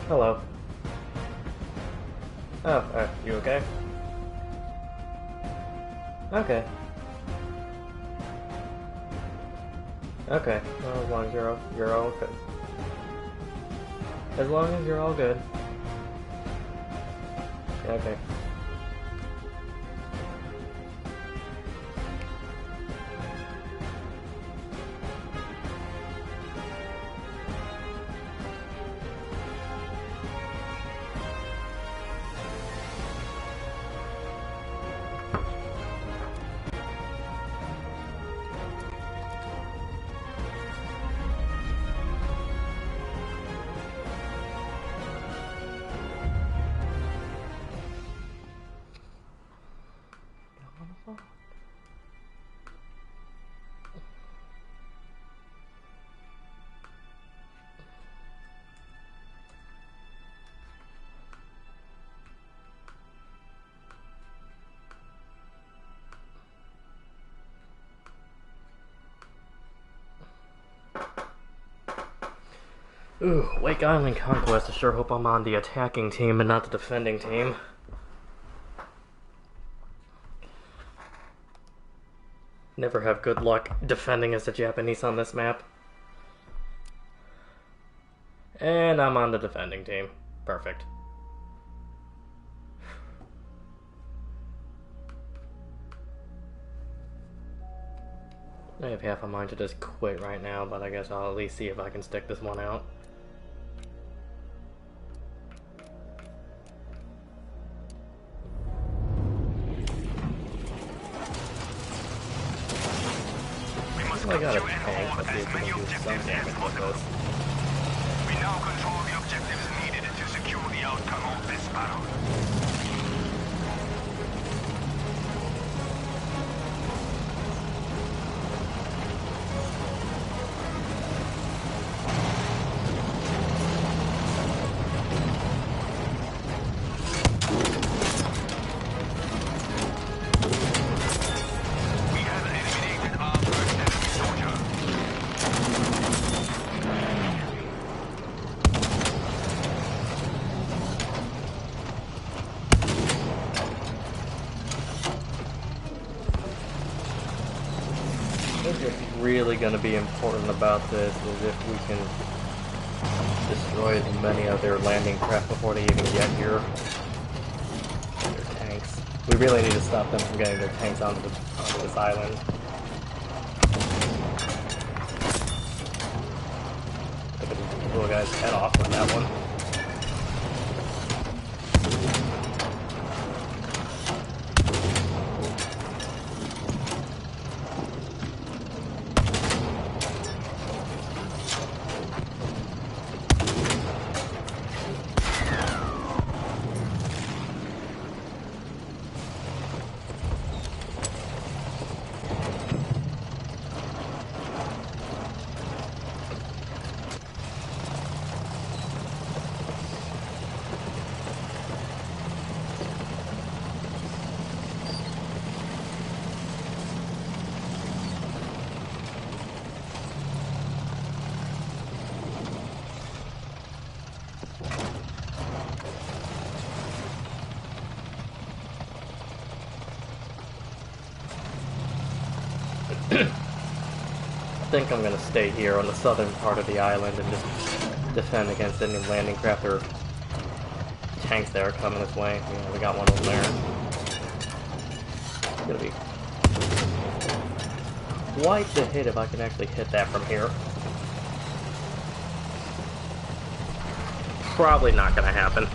Hello. Oh, you okay? Okay. Okay. Well, as long as you're all good. As long as you're all good. Okay. Ooh, Wake Island Conquest. I sure hope I'm on the attacking team and not the defending team. Never have good luck defending as the Japanese on this map. And I'm on the defending team. Perfect. I have half a mind to just quit right now, but I guess I'll at least see if I can stick this one out. I got a tank. Let's see if we can do some damage with this. We now control the objectives needed to secure the outcome of this battle. Really going to be important about this is if we can destroy as many of their landing craft before they even get here. Their tanks. We really need to stop them from getting their tanks onto this island. Look at this little guy's head off with that one. I think I'm gonna stay here on the southern part of the island and just defend against any landing craft or tanks that are coming this way. Yeah, we got one over there. It's gonna be quite the hit if I can actually hit that from here. Probably not gonna happen.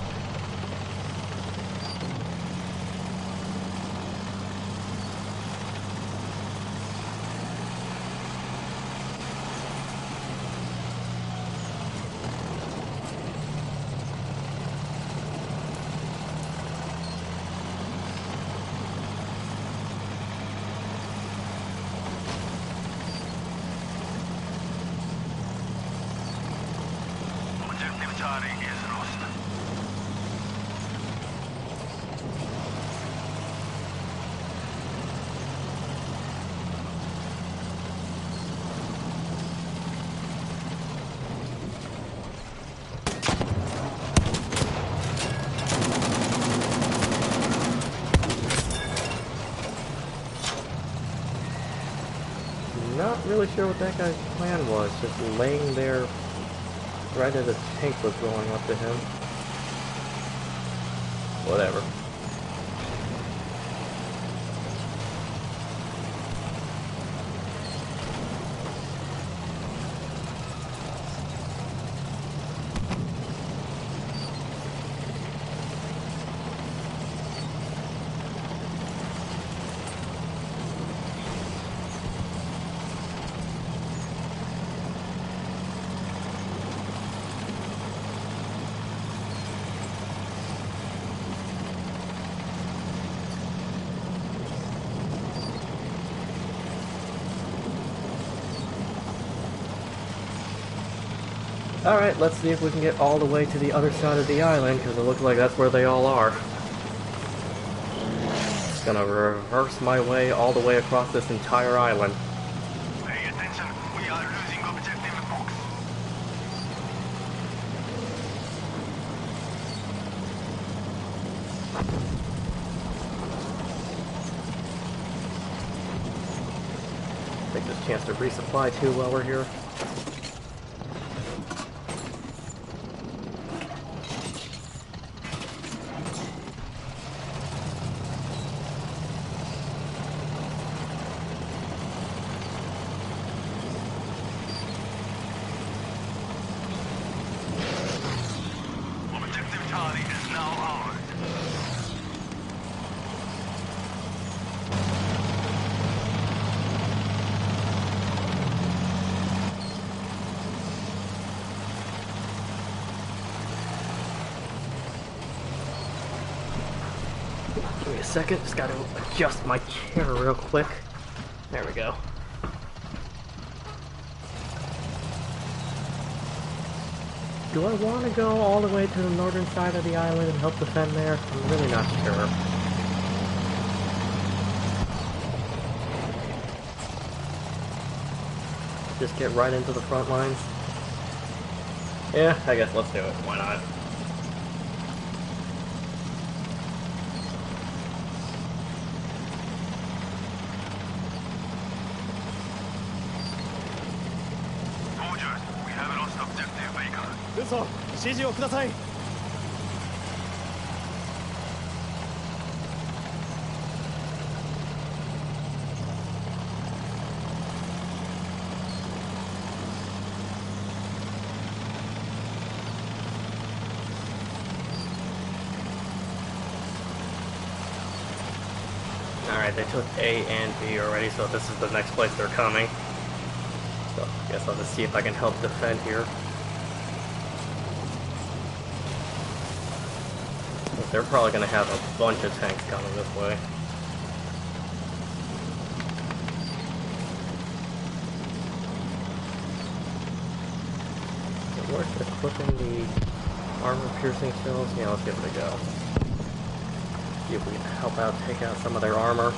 Objective Charlie is lost. Not really sure what that guy's plan was, just laying there right as a tank was going up to him. Whatever. Alright, let's see if we can get all the way to the other side of the island, because it looks like that's where they all are. Just gonna reverse my way all the way across this entire island. Pay attention. We are losing objective Fox. Take this chance to resupply too while we're here. Objective Charlie is now ours. Give me a second, just gotta adjust my chair real quick. There we go. Do I want to go all the way to the northern side of the island and help defend there? I'm really not sure. Just get right into the front lines? Yeah, I guess let's do it. Why not? Soldiers, we have lost objective Baker. 嘘指示をください Alright, they took A and B already, so this is the next place they're coming. So, I guess I'll just see if I can help defend here. But they're probably going to have a bunch of tanks coming this way. Is it worth equipping the armor-piercing shells? Yeah, let's give it a go. See if we can help out, take out some of their armor.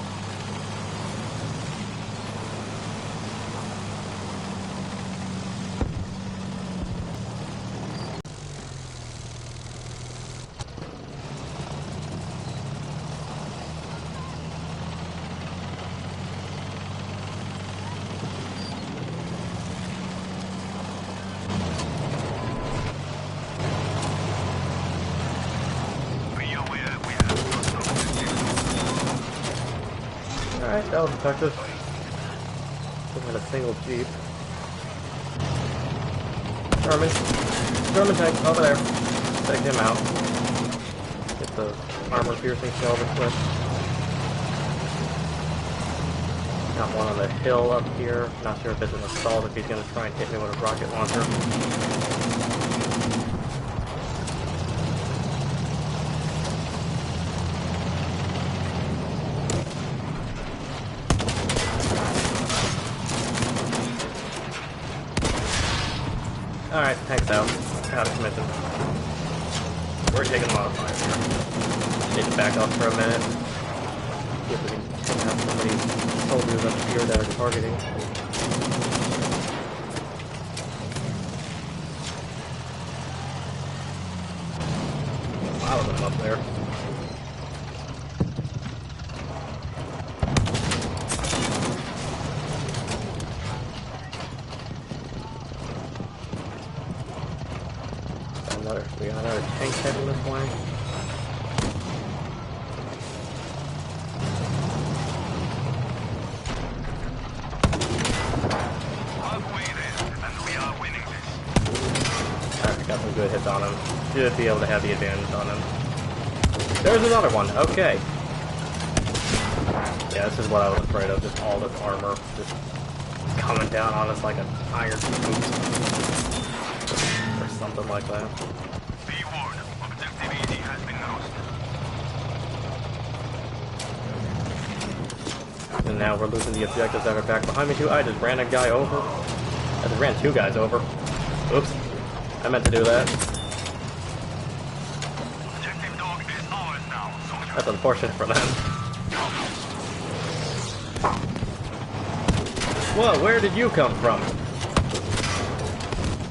Alright, that was effective. We had a single Jeep. German tank over there. Take him out. Get the armor-piercing shell equipped. Got one on the hill up here. Not sure if it's an assault, if he's going to try and hit me with a rocket launcher. Alright, tanks out. Out of commission. We're taking a lot of fire here. Need to back off for a minute. See if we can take out some of these soldiers up here that are targeting. A lot of them up there. tanks heading this way? Halfway there, and we are winning this. Alright, got some good hits on him. Should be able to have the advantage on him. There's another one, okay. Yeah, this is what I was afraid of, just all this armor just coming down on us like an iron boot. Or something like that. Be warned, objective ED has been lost. And now we're losing the objectives that are back behind me too. I just ran a guy over. I just ran two guys over. Oops. I meant to do that. Objective dog is ours now, soldier. That's unfortunate for them. Whoa, where did you come from?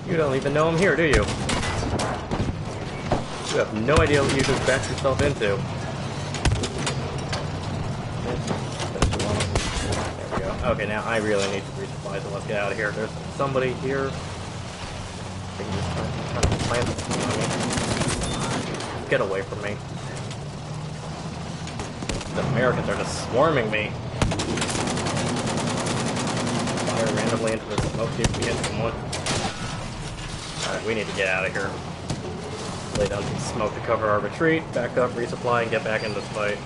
You don't even know I'm here, do you? You have no idea what you just backed yourself into. There we go. Okay, now I really need to resupply, so let's get out of here. There's somebody here. They can just try to plant something on me. Get away from me. The Americans are just swarming me. Fire randomly into the smoke, see if we hit someone. Alright, we need to get out of here. Lay down some smoke to cover our retreat, back up, resupply, and get back into this fight.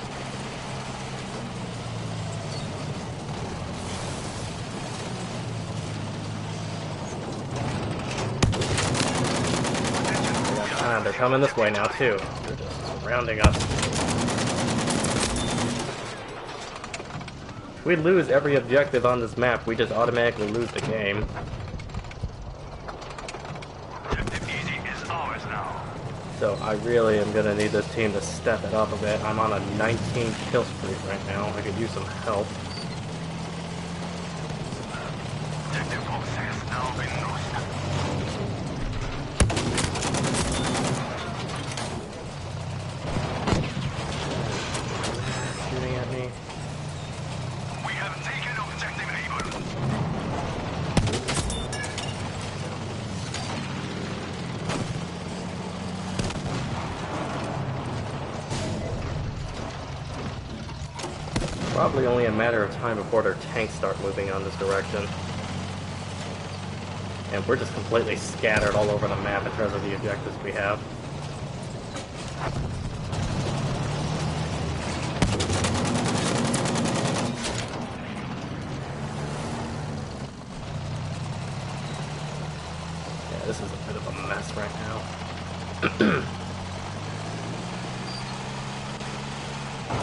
Ah, they're coming this way now too. They're just surrounding us. If we lose every objective on this map, we just automatically lose the game. Objective ED is ours now. So I really am going to need this team to step it up a bit. I'm on a 19 kill streak right now. I could use some help. Objective box has now been lost. Shooting at me. We have taken objective Able. Probably only a matter of time before their tanks start moving on this direction. And we're just completely scattered all over the map in terms of the objectives we have. Yeah, this is a bit of a mess right now.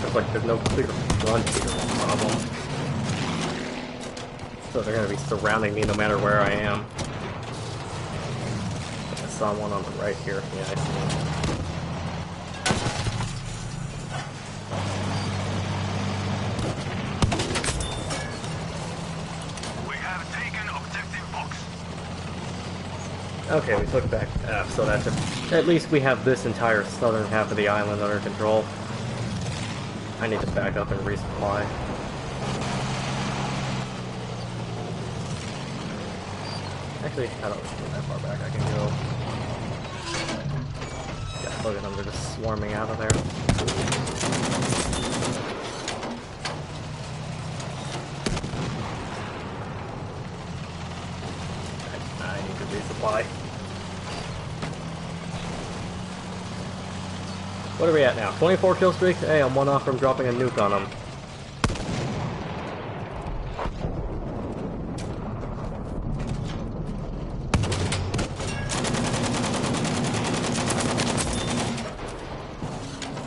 Looks like there's no clear front here, problem. So they're gonna be surrounding me no matter where I am. I saw one on the right here. Yeah, I see him. We have taken objective box. Okay, we took back F, so that's at least we have this entire southern half of the island under control. I need to back up and resupply. Actually, I don't know that far back I can go. Yeah, look at them, they're just swarming out of there. I need to resupply. What are we at now? 24 kill streaks? Hey, I'm one off from dropping a nuke on them.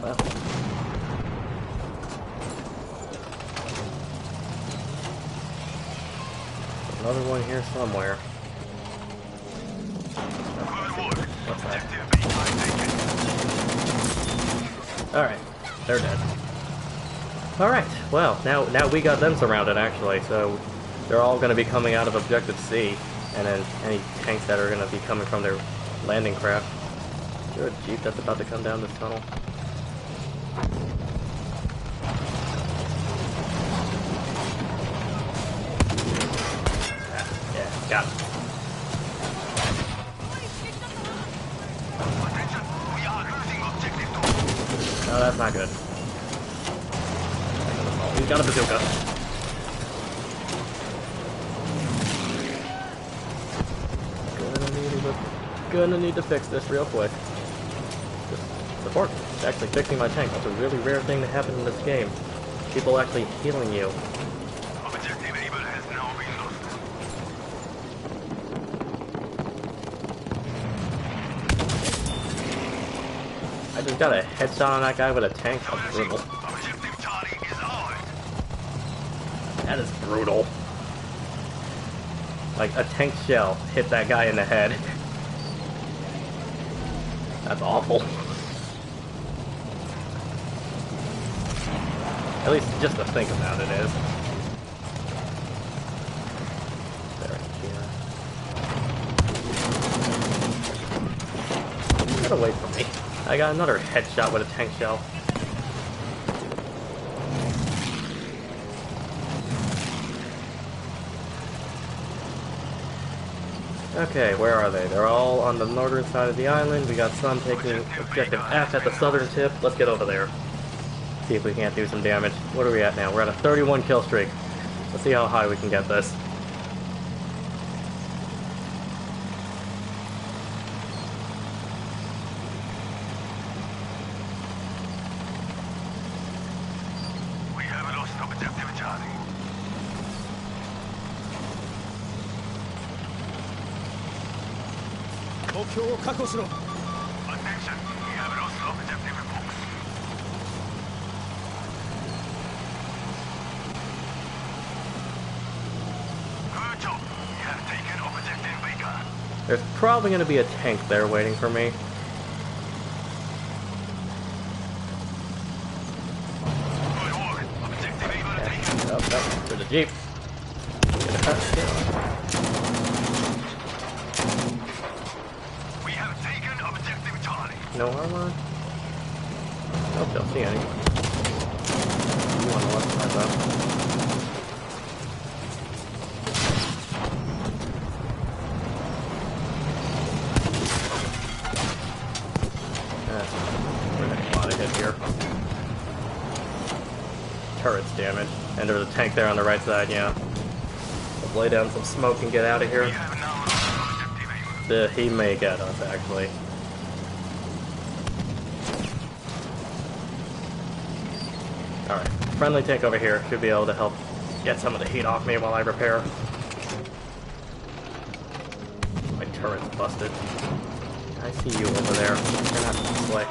Well. Another one here somewhere. Good work. What's that? Objective B taken. Alright, they're dead. Alright, well, now we got them surrounded actually, so they're all going to be coming out of Objective C, and then any tanks that are going to be coming from their landing craft. Is there a jeep that's about to come down this tunnel? Yeah, got it. Attention, we are that's not good. He's got a bazooka. Gonna need to fix this real quick. Just support. It's actually fixing my tank. That's a really rare thing to happen in this game. People actually healing you. Objective Able has now been lost. I just got a headshot on that guy with a tank. That's brutal. Objective Charlie is ours. That is brutal. Like, a tank shell hit that guy in the head. That's awful. At least just to think about it is. There, here. Get away from me. I got another headshot with a tank shell. Okay, where are they? They're all on the northern side of the island. We got some taking objective F at the southern tip. Let's get over there. See if we can't do some damage. What are we at now? We're at a 31 kill streak. Let's see how high we can get this. We have lost Objective Charlie. Attention, we have lost Objective Box. Good job. We have taken Objective Baker. There's probably going to be a tank there waiting for me. Good work. Objective Able taken. Oh, to the jeep. We have taken Objective Charlie. No armor? Nope, don't see any. You on the left side though. We're getting a lot of hits here. Turrets damage. And there's a tank there on the right side, yeah. Let's lay down some smoke and get out of here. We have now lost Objective Able. He may get us, actually. Alright, friendly tank over here should be able to help get some of the heat off me while I repair. My turret's busted. I see you over there. You're not slick.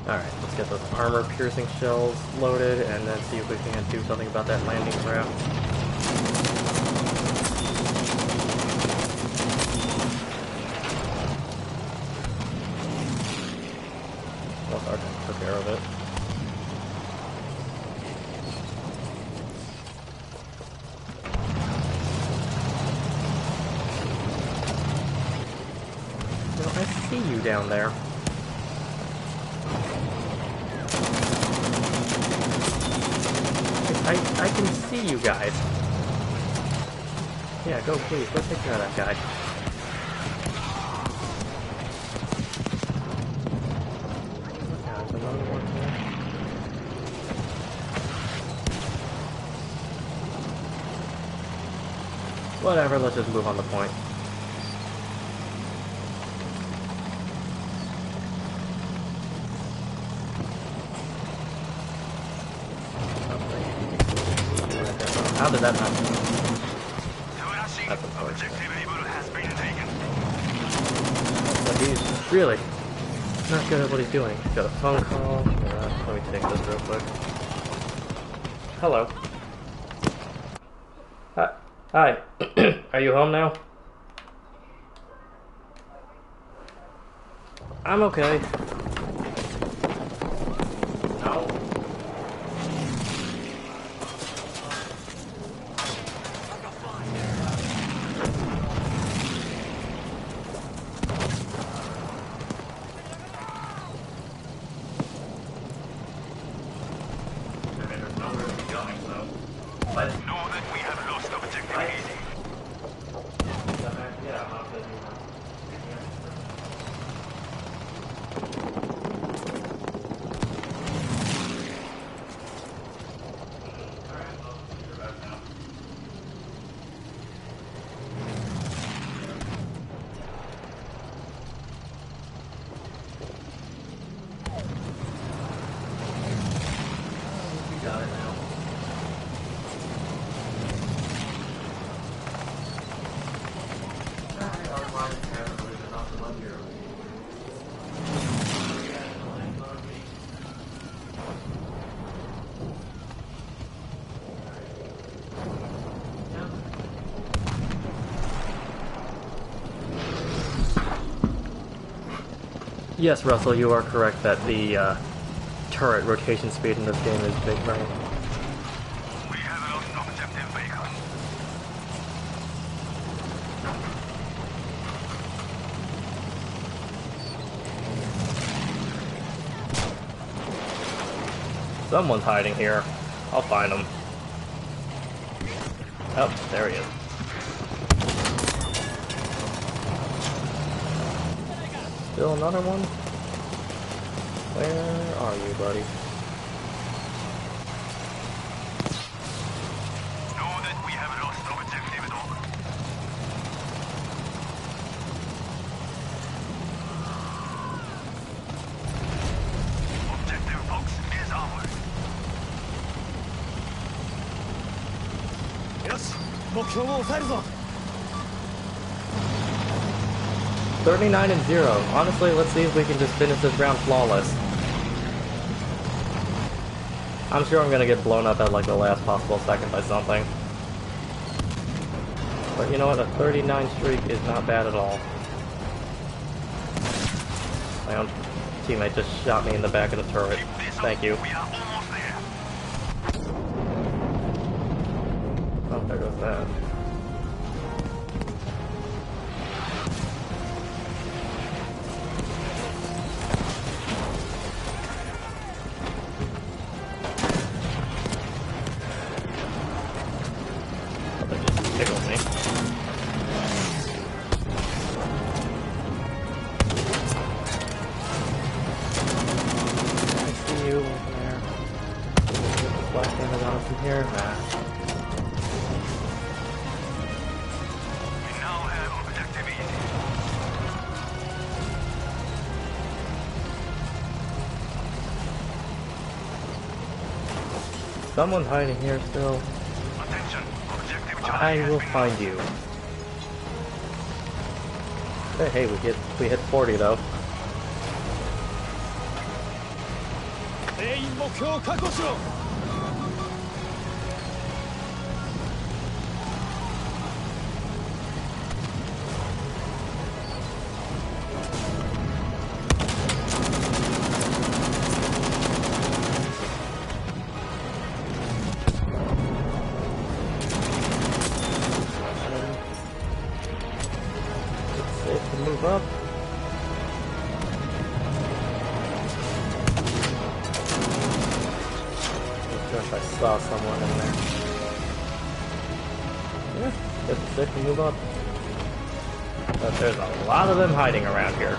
Alright, let's get those armor-piercing shells loaded and then see if we can do something about that landing craft. Well, Sergeant took care of it. No, I see you down there. I can see you guys. Yeah, go please, go take care of that guy. Yeah, there's another one here. Whatever, let's just move on the point. How did that happen? That's unfortunate. Objective Able has been taken. But he's really not good at what he's doing. Got a phone call. Let me take this real quick. Hello. Hi. Are you home now? I'm okay. No. But Know that we have lost Objective Easy. yeah, I'm not Yes, Russell, you are correct that the turret rotation speed in this game is big, right? We have lost objective Bacon. Someone's hiding here. I'll find him. Oh, there he is. Still another one? Where are you, buddy? Know that we have lost objective dog. Objective Fox is ours. よし目標を抑えるぞ 39 and 0. Honestly, let's see if we can just finish this round flawless. I'm sure I'm gonna get blown up at like the last possible second by something. But you know what? A 39 streak is not bad at all. My own teammate just shot me in the back of the turret. Thank you. We are almost there. Oh, there goes that. Tickles me. I see you over there. Get the black damage on us from here. Nah. We now have objective easy. Someone's hiding here still. Attention, objective I Charlie will has been find you. Hey, we hit 40 though. 全員目標を確保しろ It's safe to move up. I'm sure if I saw someone in there. Yeah, it's safe to move up. But there's a lot of them hiding around here.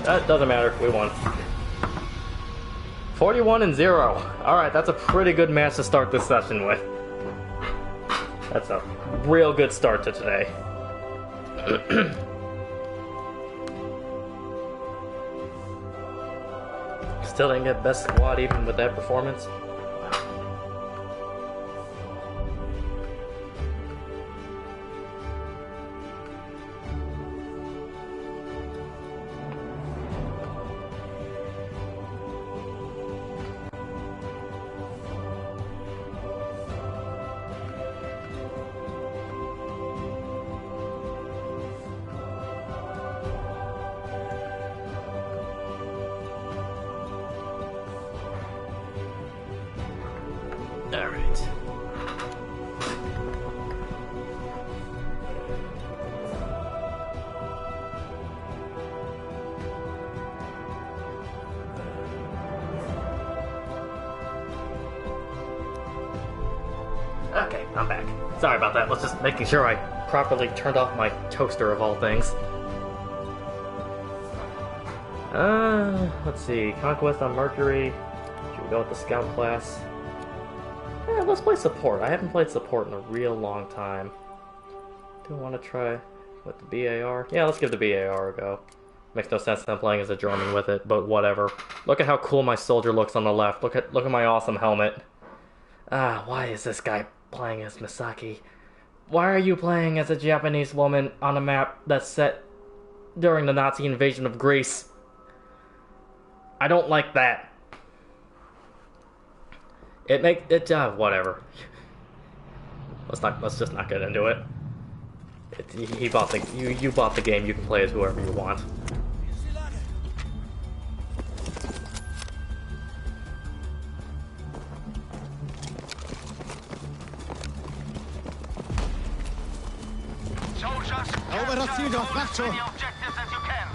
That doesn't matter, we won. 41 and 0. Alright, that's a pretty good match to start this session with. That's a real good start to today. Still didn't get best squad even with that performance. Alright. Okay, I'm back. Sorry about that. Let's just making sure I properly turned off my toaster of all things. Let's see. Conquest on Mercury. Should we go with the Scout class? Yeah, let's play support. I haven't played support in a real long time. Do I want to try with the BAR? Yeah, let's give the BAR a go. Makes no sense that I'm playing as a German with it, but whatever. Look at how cool my soldier looks on the left. Look at my awesome helmet. Ah, why is this guy playing as Misaki? Why are you playing as a Japanese woman on a map that's set during the Nazi invasion of Greece? I don't like that. Whatever. Let's just not get into it. He bought the you bought the game. You can play as whoever you want. Soldiers, Erober das Zieldorf, macht as schon! many objectives as you can.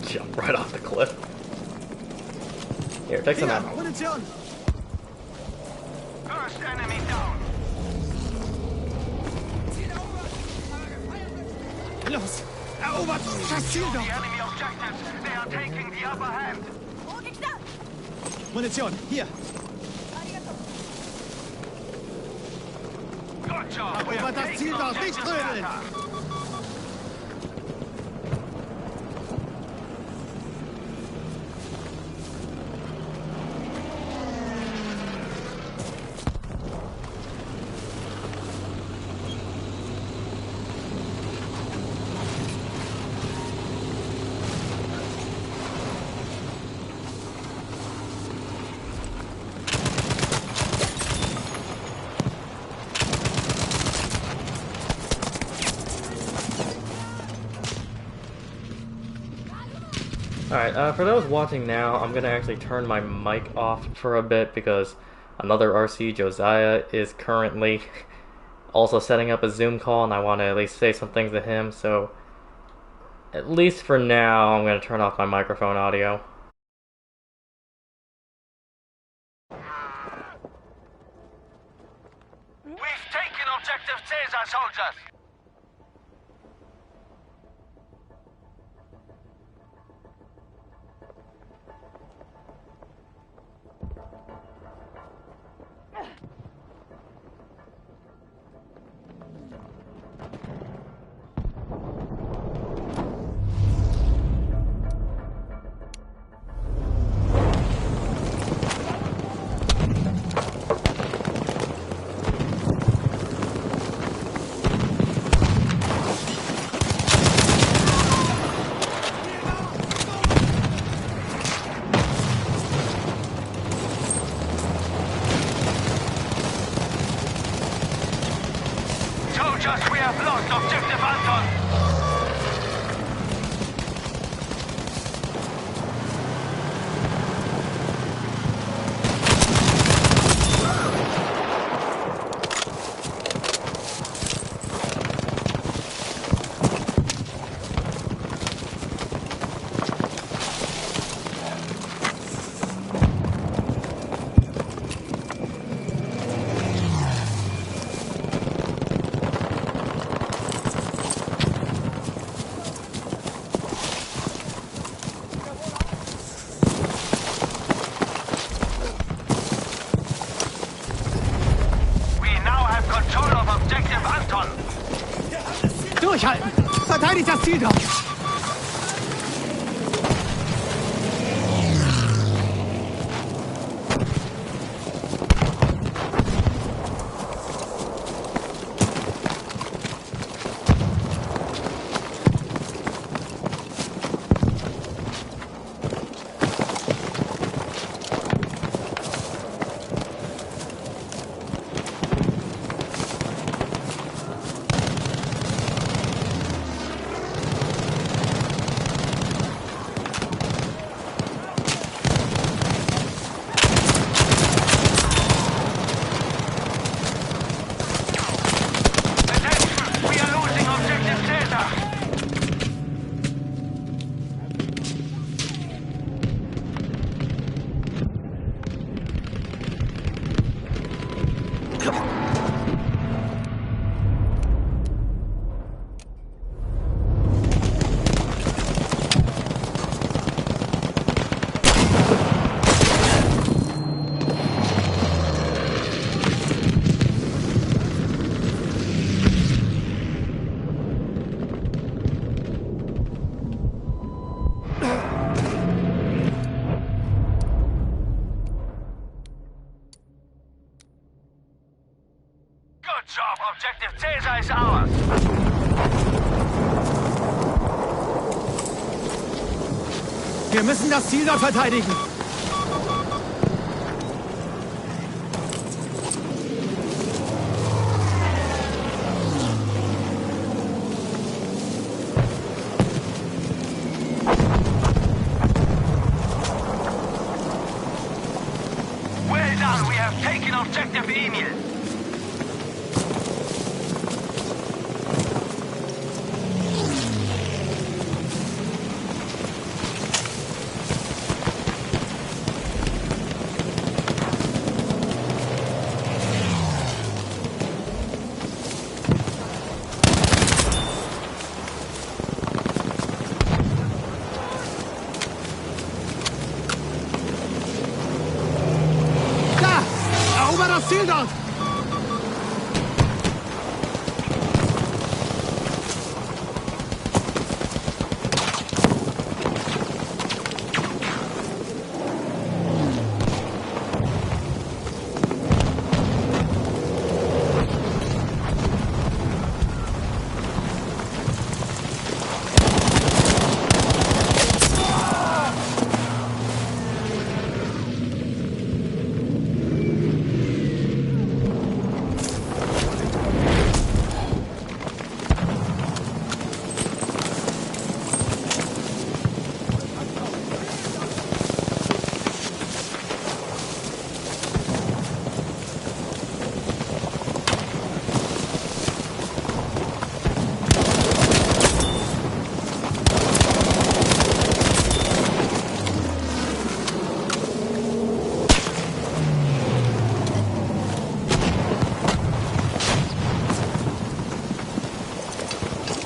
Jump right off the cliff. Here, take some Hier, ammo. Munition! First enemy down. Los! Erobert das The Zieldorf! enemy objectives, they are taking the upper hand. Munition, hier! Good job. We Erobert have das taken Zieldorf, nicht objective trödeln! Delta. Alright, for those watching now, I'm gonna actually turn my mic off for a bit because another RC, Josiah, is currently also setting up a Zoom call and I want to at least say some things to him, so at least for now, I'm gonna turn off my microphone audio. We've taken objective Caesar, soldiers. Soldiers, we have lost objective Anton. We now have control of objective Anton. Durchhalten! Verteidigt das Zieldorf! job. Objective Caesar is ours. Wir müssen das Ziel dort verteidigen. Well done. We have taken objective Emil. Da! Erober das Ziel dort!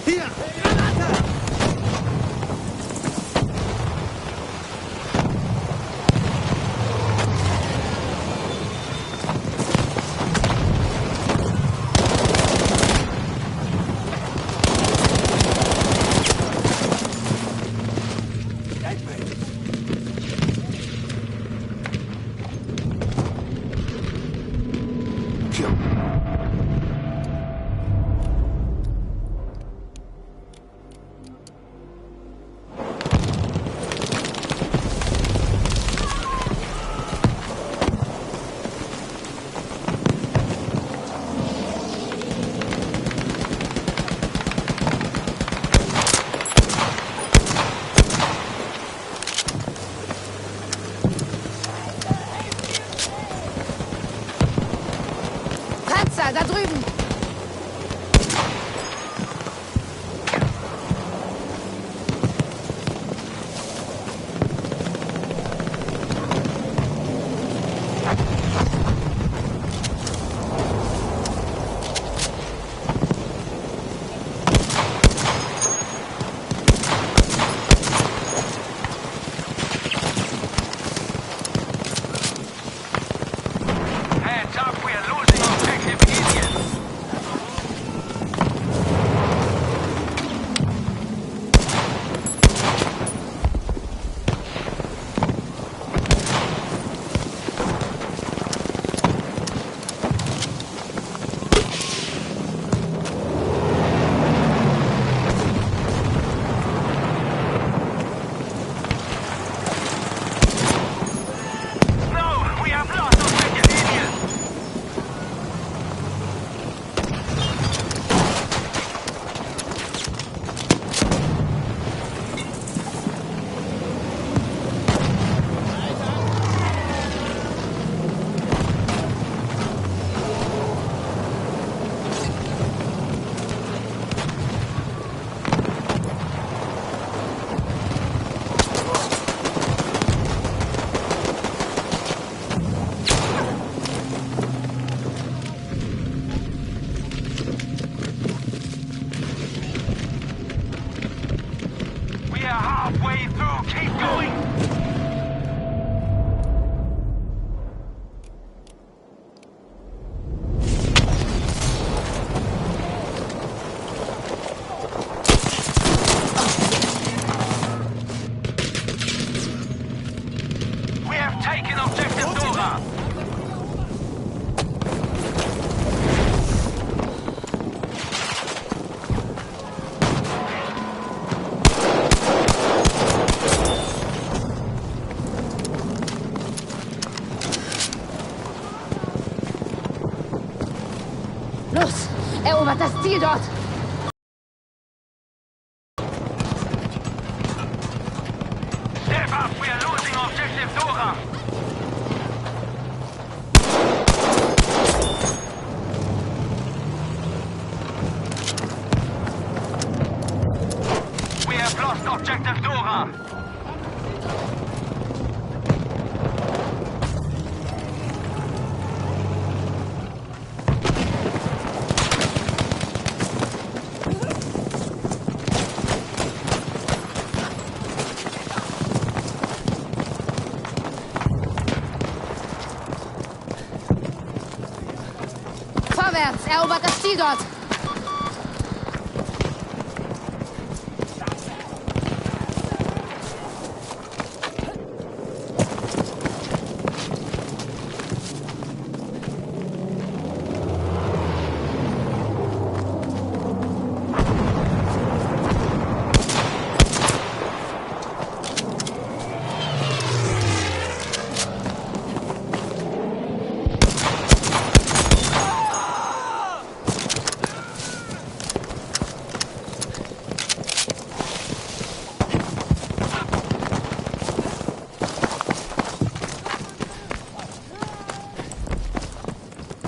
Hier! Granate! Panzer, da drüben! Hands up. We are losing objective Emil. Erobert das Ziel dort! Step up, we are losing objective Dora. We have lost objective Dora. Vorwärts! Erobert das Ziel dort!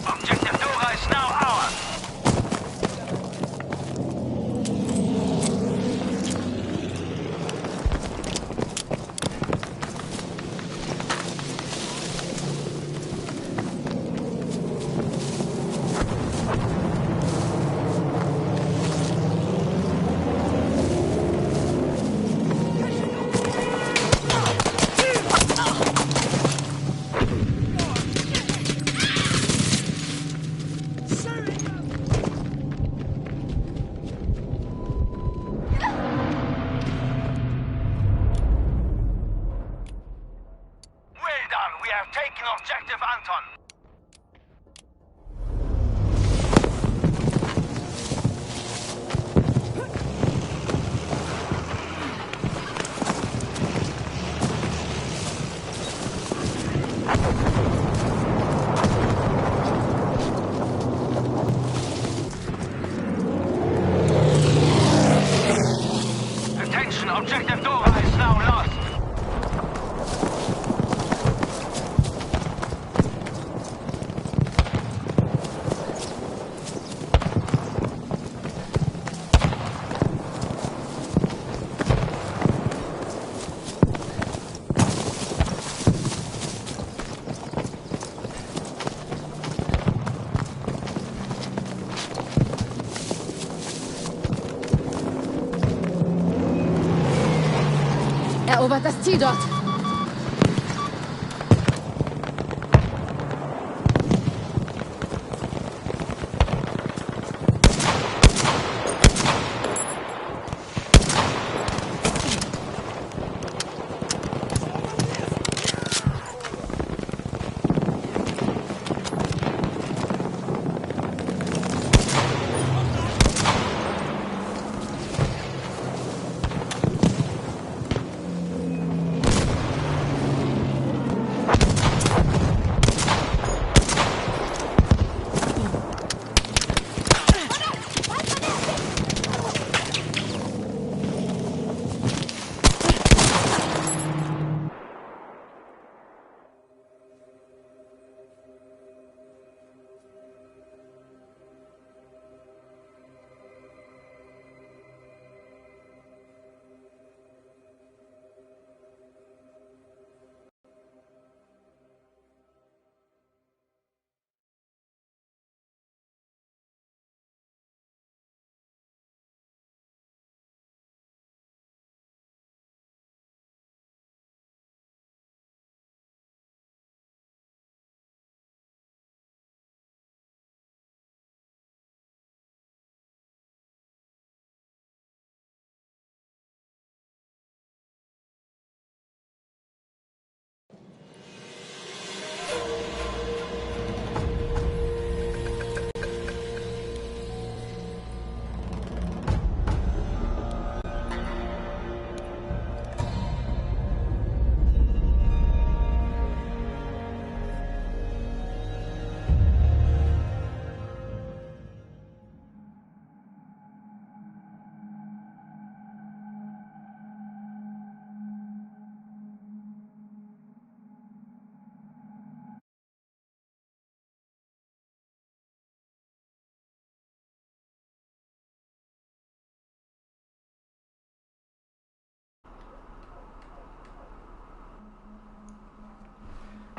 Objective Dora is now ours. Well done, we have taken objective Anton. Attention, objective Dora is now lost. Erobert das Ziel dort!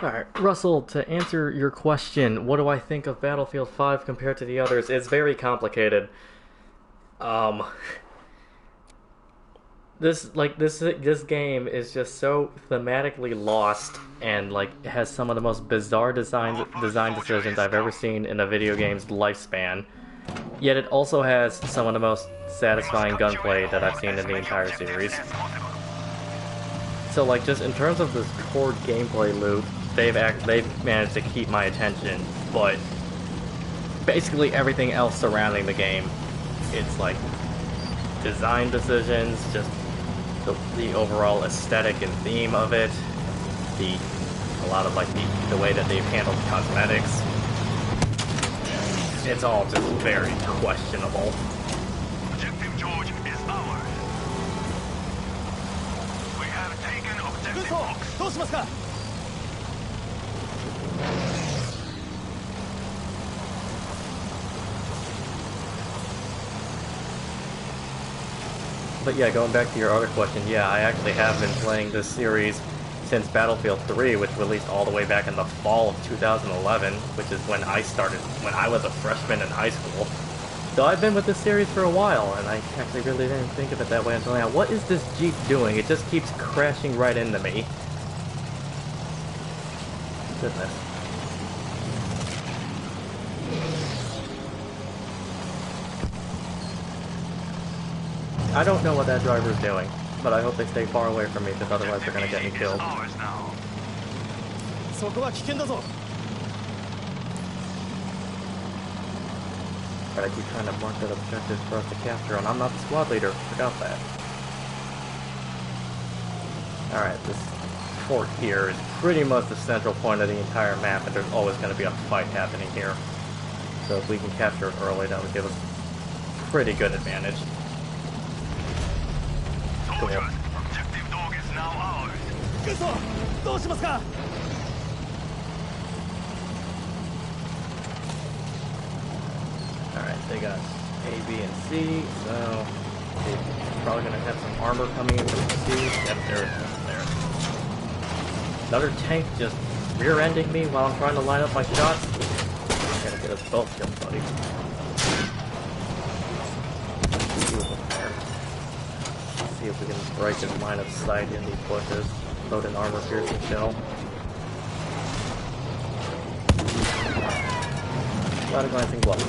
Alright, Russell, to answer your question, what do I think of Battlefield 5 compared to the others? It's very complicated. This game is just so thematically lost and like has some of the most bizarre design decisions I've ever seen in a video game's lifespan. Yet it also has some of the most satisfying gunplay that I've seen in the entire series. So like just in terms of this core gameplay loop, they've managed to keep my attention, but basically everything else surrounding the game, it's like design decisions, just the overall aesthetic and theme of it, a lot of like the way that they've handled cosmetics. It's all just very questionable. Objective George is ours. We have taken objective Fox. どうしますか。 But yeah, going back to your other question, yeah, I actually have been playing this series since Battlefield 3, which released all the way back in the fall of 2011, which is when I was a freshman in high school. So I've been with this series for a while, and I actually really didn't think of it that way until now. What is this Jeep doing? It just keeps crashing right into me. Goodness. I don't know what that driver's doing, but I hope they stay far away from me, because otherwise they're gonna get me killed. そこは危険だぞ。 But I keep trying to mark that objective for us to capture, and I'm not the squad leader. Forgot that. Alright, this fort here is pretty much the central point of the entire map, and there's always going to be a fight happening here. So if we can capture it early, that would give us a pretty good advantage. Cool. Objective Dog is now ours. 軍曹、どうしますか。 Alright, they got A, B, and C, so they're probably going to have some armor coming in from C. Yep, there it is. There. Another tank just rear-ending me while I'm trying to line up my shots. Gotta get us both killed, buddy. See if we can break his line of sight in these bushes. Load an armor-piercing shell. A lot of glancing blood.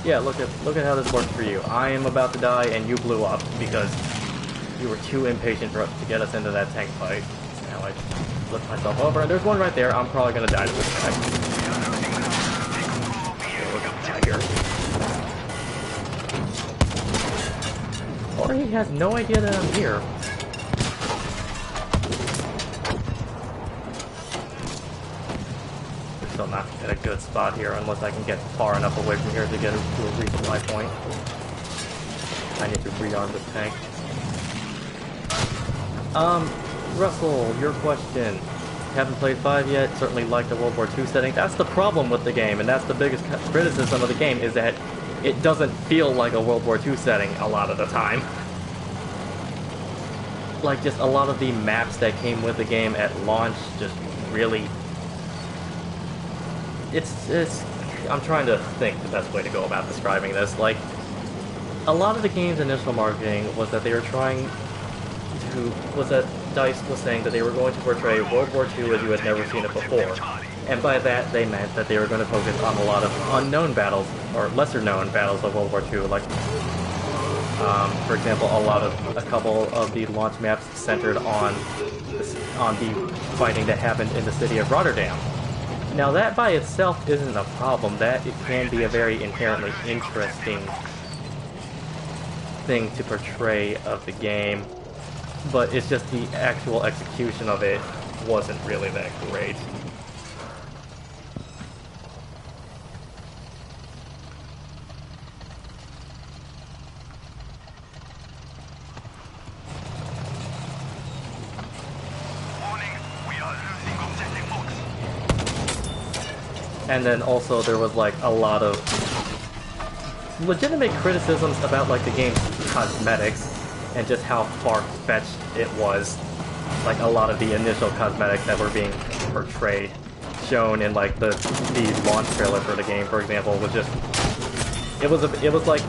Yeah, look at how this worked for you. I am about to die, and you blew up because you were too impatient to get us into that tank fight. Now I flip myself over, and there's one right there. I'm probably gonna die to this guy. Tiger. Or he has no idea that I'm here. Still not at a good spot here unless I can get far enough away from here to get to a resupply point. I need to rearm this tank. Russell, your question. Haven't played 5 yet, certainly like the World War II setting. That's the problem with the game, and that's the biggest criticism of the game, is that it doesn't feel like a World War II setting a lot of the time. Like, just a lot of the maps that came with the game at launch just really... It's I'm trying to think the best way to go about describing this. Like, a lot of the game's initial marketing was that they were trying to... DICE was saying that they were going to portray World War II as you had never seen it before. And by that, they meant that they were going to focus on a lot of unknown battles, or lesser-known battles of World War II, like, for example, a couple of the launch maps centered on the fighting that happened in the city of Rotterdam. Now, that by itself isn't a problem. That it can be a very inherently interesting thing to portray of the game, but it's just the actual execution of it wasn't really that great. Warning, we are losing objective Fox. And then also there was like a lot of legitimate criticisms about like the game's cosmetics and just how far-fetched it was. Like a lot of the initial cosmetics that were being portrayed, shown in like the launch trailer for the game, for example, was just it was like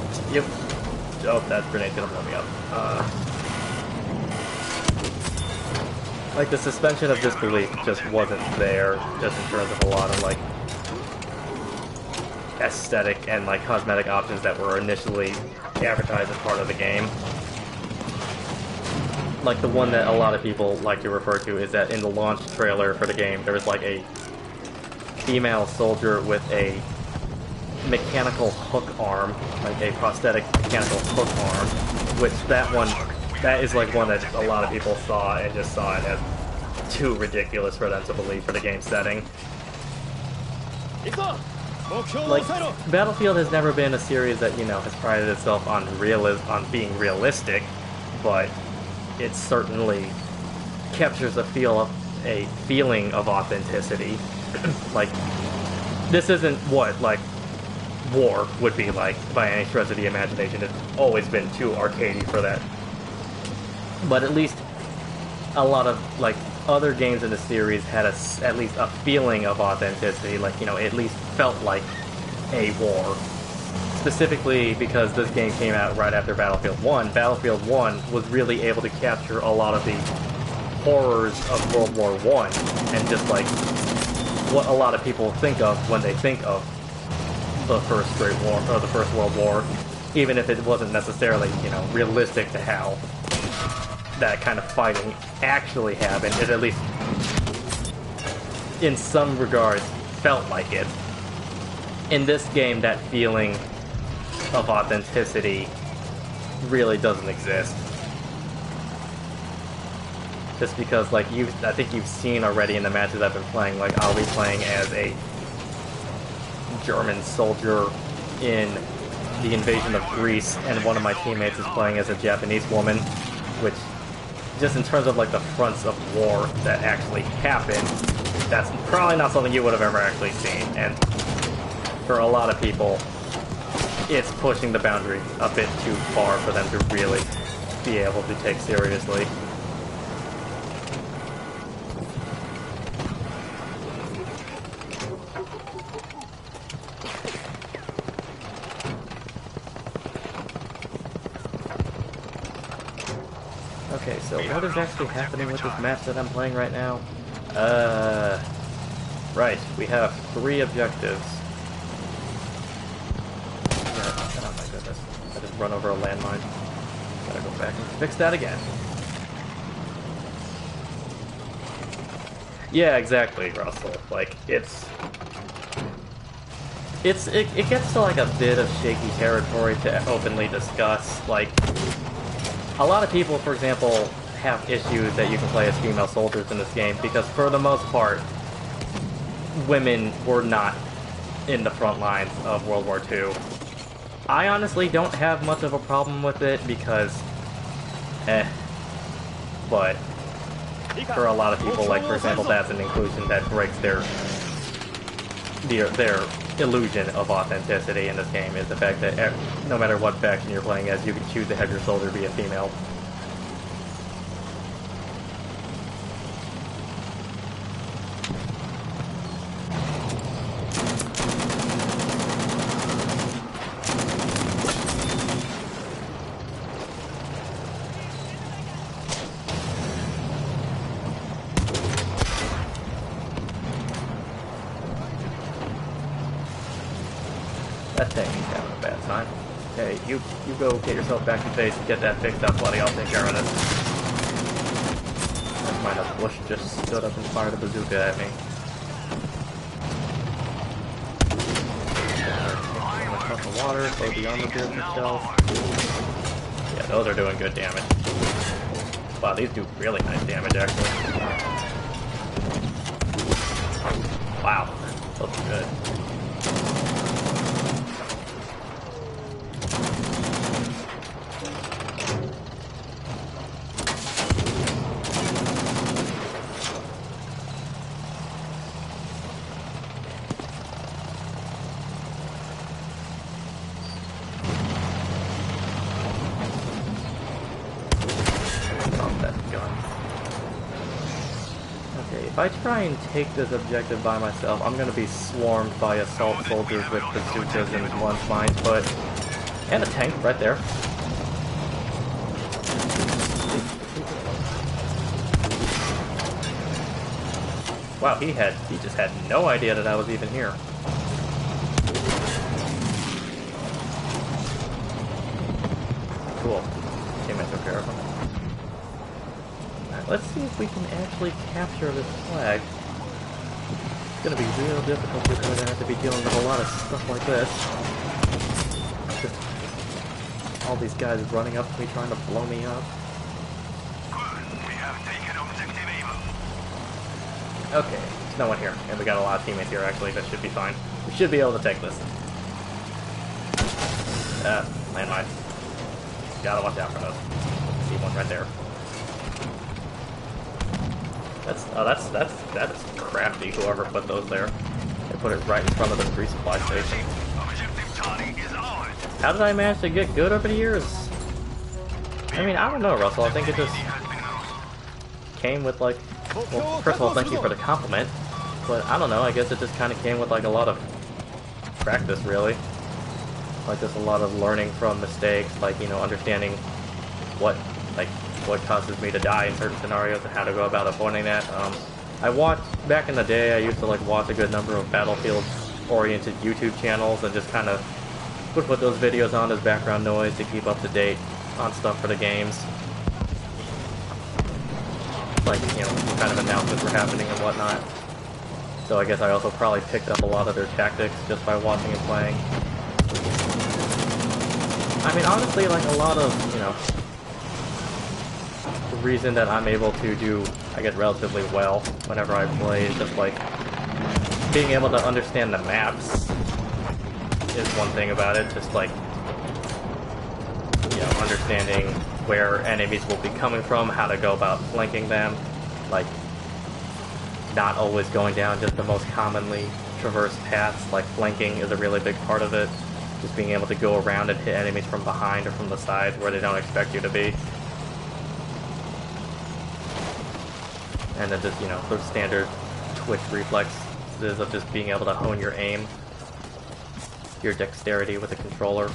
oh, that grenade's gonna blow me up. Like the suspension of disbelief just wasn't there, just in terms of a lot of like aesthetic and like cosmetic options that were initially advertised as part of the game. Like the one that a lot of people like to refer to is that in the launch trailer for the game there was like a female soldier with a mechanical hook arm, like a prosthetic mechanical hook arm, which that is like one that a lot of people saw and just saw it as too ridiculous for them to believe for the game setting. Like, Battlefield has never been a series that, you know, has prided itself on being realistic, but it certainly captures a feeling of authenticity. Like, this isn't what, like, war would be like by any stretch of the imagination. It's always been too arcadey for that. But at least a lot of, like, other games in the series had at least a feeling of authenticity, like, you know, it at least felt like a war. Specifically because this game came out right after Battlefield 1. Battlefield 1 was really able to capture a lot of the horrors of World War I and just like what a lot of people think of when they think of the First Great War or the First World War, even if it wasn't necessarily, you know, realistic to how that kind of fighting actually happened. It at least, in some regards, felt like it. In this game, that feeling of authenticity really doesn't exist. Just because, like, I think you've seen already in the matches I've been playing, like, I'll be playing as a German soldier in the invasion of Greece, and one of my teammates is playing as a Japanese woman, which, just in terms of, like, the fronts of war that actually happened, that's probably not something you would have ever actually seen, and for a lot of people, it's pushing the boundary a bit too far for them to really be able to take seriously. Okay, so what is actually happening with this map that I'm playing right now? Right, we have 3 objectives. Oh my goodness, I just run over a landmine. Gotta go back and fix that again. Yeah, exactly, Russell. Like, it gets to like a bit of shaky territory to openly discuss. Like, a lot of people, for example, have issues that you can play as female soldiers in this game because, for the most part, women were not in the front lines of World War II. I honestly don't have much of a problem with it because, but for a lot of people, like, for example, that's an inclusion that breaks their illusion of authenticity in this game, is the fact that no matter what faction you're playing as, you can choose to have your soldier be a female. That's taking kind of a bad sign. Okay, you go get yourself back to base and get that fixed up, buddy. I'll take care of this. Never mind, a bush just stood up and fired a bazooka at me. Across the water, load the armor beards themselves. Yeah, those are doing good damage. Wow, these do really nice damage, actually. Wow, those are good. If I try and take this objective by myself, I'm gonna be swarmed by assault soldiers with bazookas and lunge mines, but... And a tank right there. Wow, he just had no idea that I was even here. Cool. Teammate took care of him. Alright, let's see if we can actually capture this flag. It's gonna be real difficult because we're gonna have to be dealing with a lot of stuff like this. Just all these guys running up to me trying to blow me up. We have taken objective Ava. Okay, there's no one here, and we got a lot of teammates here actually, that should be fine. We should be able to take this. Landmine. Gotta watch out for those. See one right there. That's crafty, whoever put those there. They put it right in front of the resupply station. Objective Charlie is ours. How did I manage to get good over the years? I mean, I don't know, Russell. I think it just came with like... Well, first of all, thank you for the compliment. But I don't know, I guess it just kind of came with like a lot of practice, really. Like just a lot of learning from mistakes, like, you know, understanding what causes me to die in certain scenarios and how to go about avoiding that. I watched, back in the day, I used to like watch a good number of Battlefield-oriented YouTube channels and just kind of would put those videos on as background noise to keep up to date on stuff for the games. Like, you know, what kind of announcements were happening and whatnot. So I guess I also probably picked up a lot of their tactics just by watching and playing. I mean, honestly, like a lot of, you know, the reason that I'm able to do, I guess, relatively well whenever I play is just like being able to understand the maps is one thing about it. Just like, you know, understanding where enemies will be coming from, how to go about flanking them, like not always going down just the most commonly traversed paths. Like flanking is a really big part of it. Just being able to go around and hit enemies from behind or from the side where they don't expect you to be. And then just, you know, those standard twitch reflexes of just being able to hone your aim, your dexterity with the controller,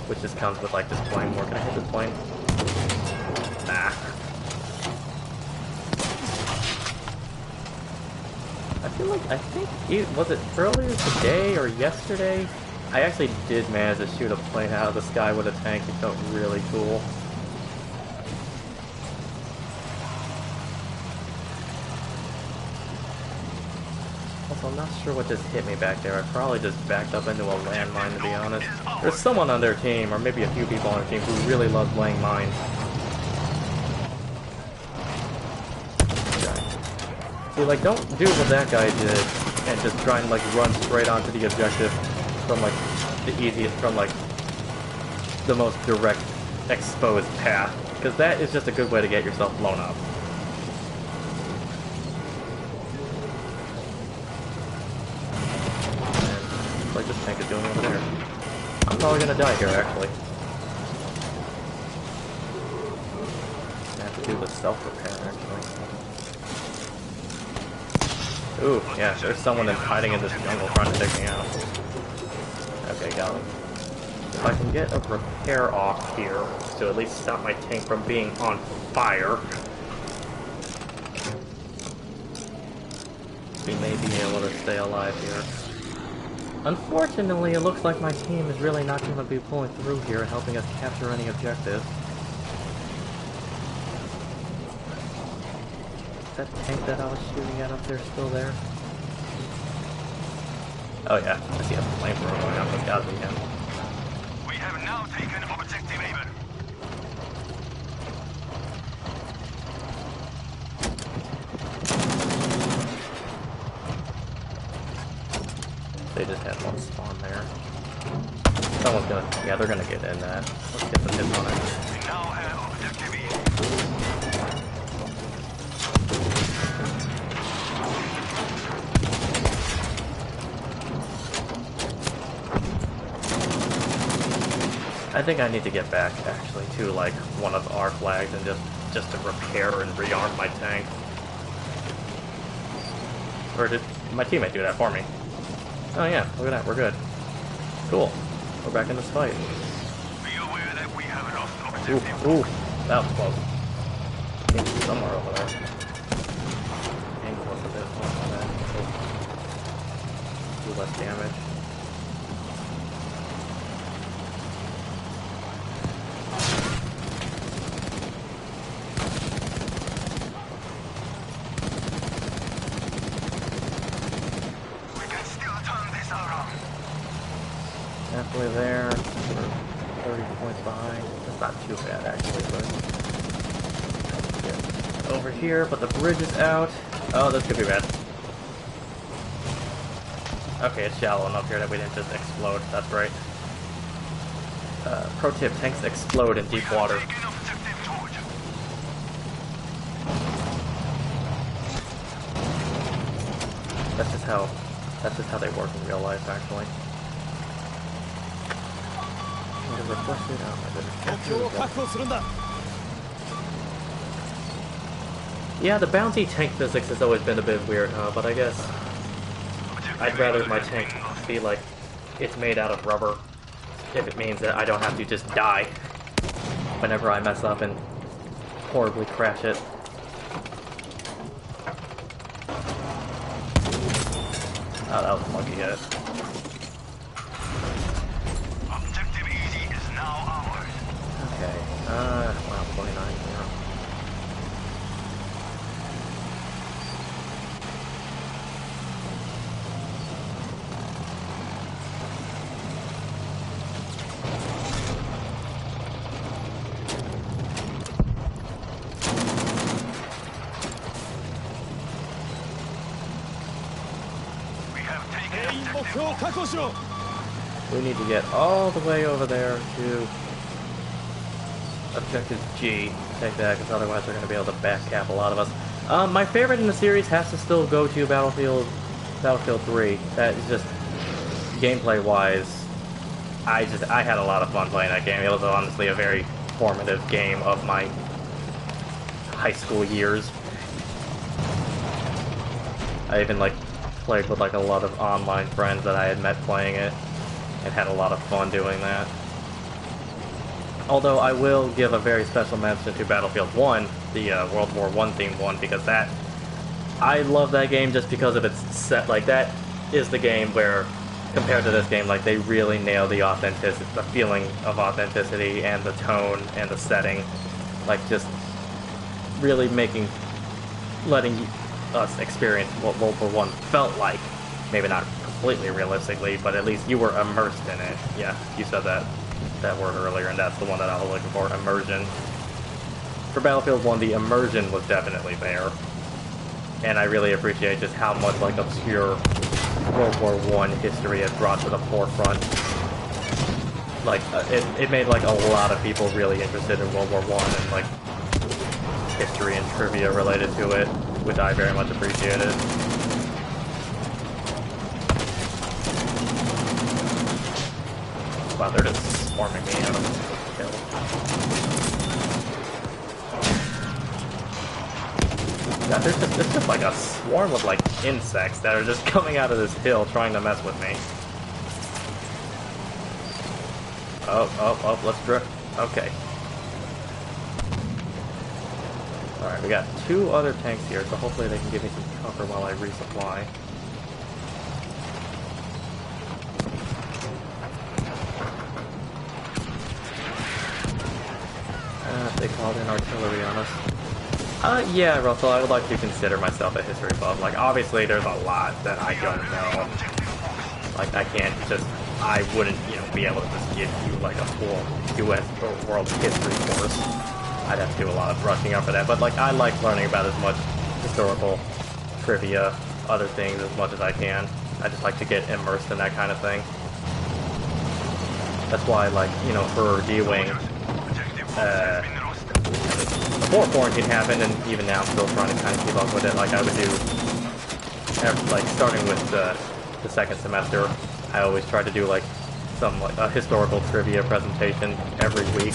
which just comes with like this plane. Where can I hit this plane? Nah. I think, was it earlier today or yesterday? I actually did manage to shoot a plane out of the sky with a tank. It felt really cool. Also, I'm not sure what just hit me back there. I probably just backed up into a landmine, to be honest. There's someone on their team, or maybe a few people on their team, who really loves laying mines. See, like, don't do what that guy did and just try and, like, run straight onto the objective from, like, the easiest, from, like, the most direct, exposed path. Because that is just a good way to get yourself blown up. And, like, this tank is doing over there. I'm probably gonna die here, actually. I have to do the self-repair, actually. Ooh, yeah, there's someone hiding in this jungle trying to take me out. Okay, got him. If I can get a repair off here, to at least stop my tank from being on fire, we may be able to stay alive here. Unfortunately, it looks like my team is really not going to be pulling through here and helping us capture any objectives. That tank that I was shooting at up there still there? Oh yeah, I see a flamethrower going up. That's gotta be him. We have now taken objective Ava. They just had one spawn there. Someone's gonna, yeah, they're gonna get in that. Let's get some hits on it. We now have objective E. I think I need to get back, actually, to, like, one of our flags and just to repair and rearm my tank. Or did my teammate do that for me? Oh yeah, look at that, we're good. Cool. We're back in this fight. Be aware that we have lost Ooh, objective. ooh, that was close. I think it's somewhere over there. Angle was a bit off on that. Do less damage. We can still turn this around. Halfway there. We're 30 points behind. That's not too bad actually, but get over here, but the bridge is out. Oh, this could be bad. Okay, it's shallow enough here that we didn't just explode. That's great. Pro tip, tanks explode in deep water. Taking objective George. That's just how they work in real life, actually. And reflected. Oh my 目標を goodness. 確保するんだ Yeah, the bounty tank physics has always been a bit weird, huh? But I guess I'd rather my tank be like it's made out of rubber, if it means that I don't have to just die whenever I mess up and horribly crash it. Oh, that was a lucky hit. Objective easy is now ours. Okay, wow, 29, yeah. We have 全 taken 員目 objective 標を確保しろ We need to get all the way over there to Objective G. Take that, because otherwise they're going to be able to backcap a lot of us. My favorite in the series has to still go to Battlefield 3. That is just gameplay-wise. I had a lot of fun playing that game. It was honestly a very formative game of my high school years. I even played with a lot of online friends that I had met playing it, and had a lot of fun doing that. Although I will give a very special mention to Battlefield 1, the World War I themed one, because I love that game just because of its set. That is the game where, compared to this game, they really nail the authenticity, the feeling of authenticity, and the tone, and the setting. Just really letting us experience what World War I felt like. Maybe not completely realistically, but at least you were immersed in it. Yeah, you said that word earlier, and that's the one that I was looking for, immersion. For Battlefield 1, the immersion was definitely there. And I really appreciate just how much obscure World War I history has brought to the forefront. It made a lot of people really interested in World War I and history and trivia related to it, which I very much appreciated. Wow, they're just swarming me out of kill. Yeah, it's just a swarm of insects that are just coming out of this hill trying to mess with me. Oh, let's drift. Okay. Alright, we got 2 other tanks here, so hopefully they can give me some cover while I resupply. They called in artillery on us. Yeah, Russell, I would like to consider myself a history buff. Obviously there's a lot that I don't know. I wouldn't, be able to just give you a full US or world history course. I'd have to do a lot of brushing up for that, but I like learning about as much historical trivia, other things as much as I can. I just like to get immersed in that kind of thing. That's why, for D-Wing, before quarantine happened, and even now I'm still trying to kind of keep up with it, I would do, starting with the second semester, I always try to do some a historical trivia presentation every week,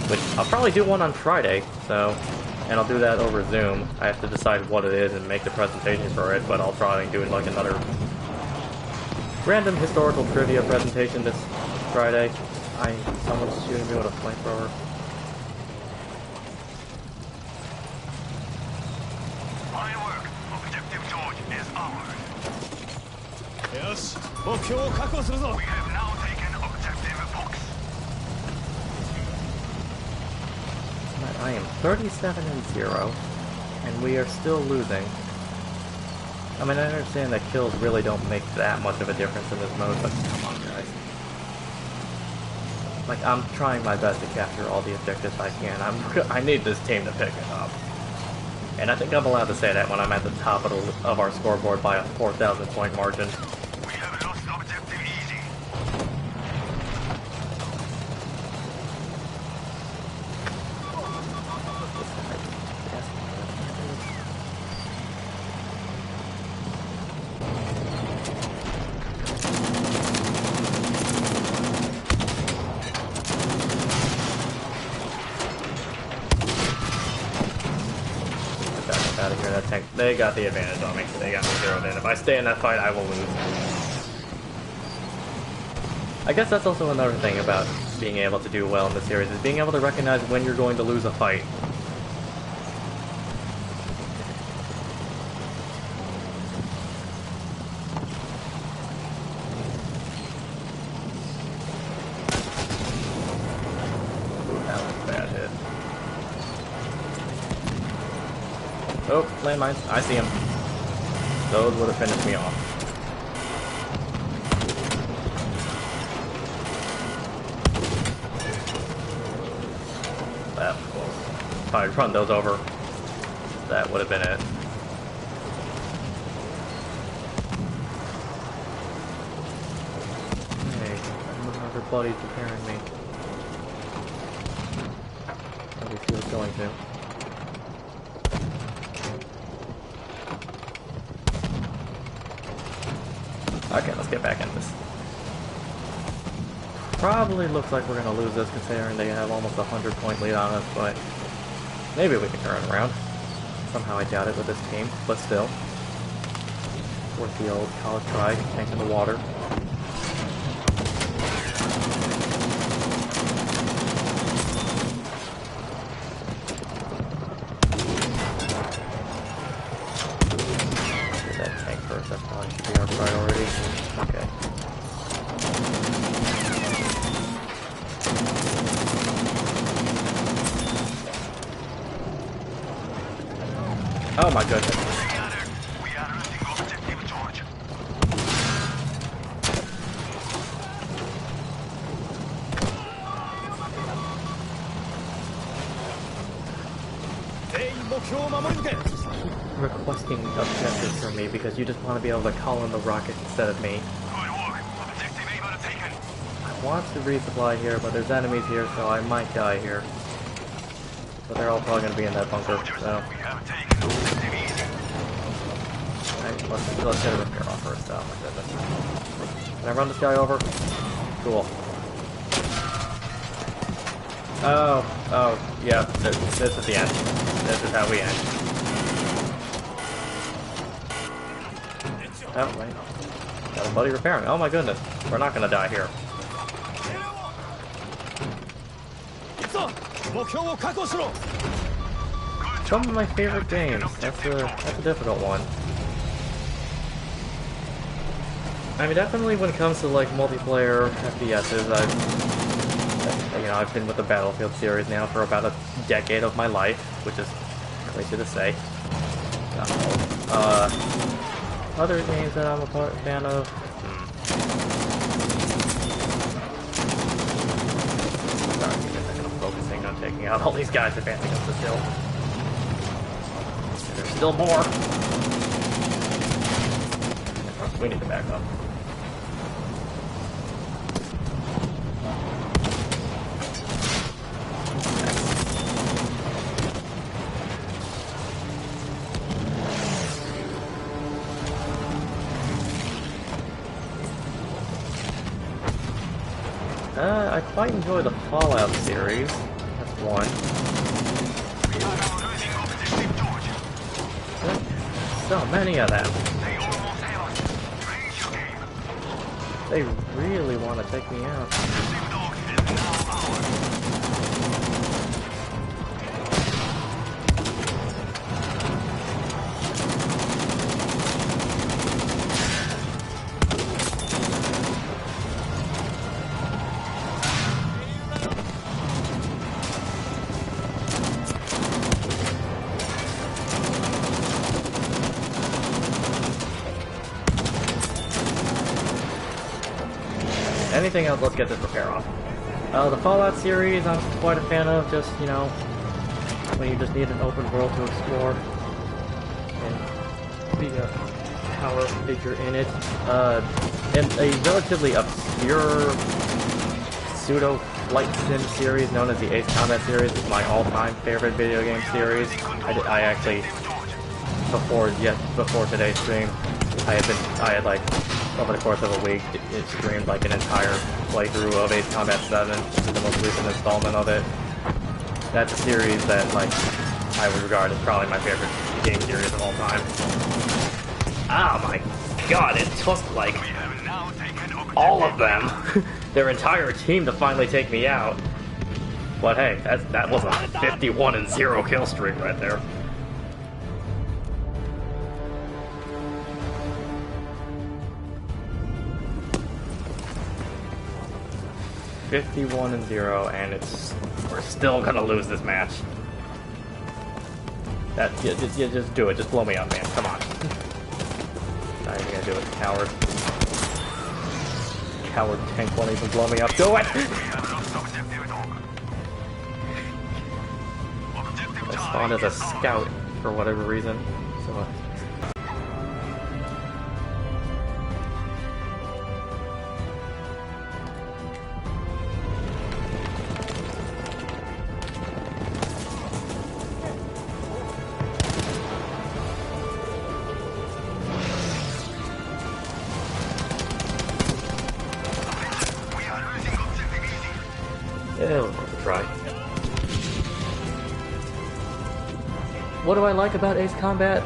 which I'll probably do one on Friday, so and I'll do that over Zoom. I have to decide what it is and make the presentation for it, but I'll try and do like another random historical trivia presentation this Friday. Someone's shooting me with a flamethrower. Fine work. Objective George is ours. よし目標を確保するぞ We have now taken objective Fox. I am 37-0, and we are still losing. I mean, I understand that kills really don't make that much of a difference in this mode, but come on, guys. Like, I'm trying my best to capture all the objectives I can. I need this team to pick it up. And I think I'm allowed to say that when I'm at the top of our scoreboard by a 4,000 point margin. We have lost objective easy. Out of here, that tank. They got the advantage on me. They got me zeroed in. If I stay in that fight, I will lose. I guess that's also another thing about being able to do well in the series, is being able to recognize when you're going to lose a fight. Ooh, that was a bad hit. Oh, landmines. I see him. Those would have finished me off. That was close. If I'd run those over, that would have been it. Hey, other buddies preparing me. At least he was going to. Okay, let's get back into this. Probably looks like we're going to lose this considering they have almost a 100-point lead on us, but maybe we can turn it around. Somehow I doubt it with this team, but still. Worth the old college try, tank in the water. Get that tank first, that probably should be our priority. Okay. Oh my goodness. We are losing objective George. Requesting objectives from me because you just want to be able to call in the rocket instead of me. Good work. Objective Able taken. I want to resupply here, but there's enemies here, so I might die here. But they're all probably going to be in that bunker, so... We have taken objective easy. Alright, let's get a repair off first. Oh my goodness. Can I run this guy over? Cool. Oh, yeah, this is the end. This is how we end. Oh, wait. Got a buddy repairing. Oh my goodness. We're not gonna die here. Some of my favorite games. That's a difficult one. I mean, definitely when it comes to like multiplayer FPSs, I've been with the Battlefield series now for about a decade of my life, which is crazy to say. Other games that I'm a fan of. Sorry, I'm focusing on taking out all these guys advancing up this hill. There's still more. We need to back up. I quite enjoy the Fallout series. That's one. We are now losing so many of them. They almost have us. Raise your game. They really want to take me out. Dog is now ours. Anything else, let's get this repair off. The Fallout series, I'm quite a fan of, just, you know, when you just need an open world to explore and be a power figure in it. And a relatively obscure pseudo flight sim series known as the Ace Combat series is my all-time favorite video game series. I actually, before today's stream, I had like, over the course of a week, it streamed like an entire playthrough of Ace Combat 7, which is the most recent installment of it. That's a series that, like, I would regard as probably my favorite game series of all time. Oh my god, it took, like, all of them, their entire team to finally take me out. But hey, that was a 51-0 kill streak right there. (51-0), and we're still gonna lose this match. Just do it. Just blow me up, man. Come on. Not even gonna do it, coward. Coward tank won't even blow me up. Do it! I spawned as a scout for whatever reason. So. What do I like about Ace Combat?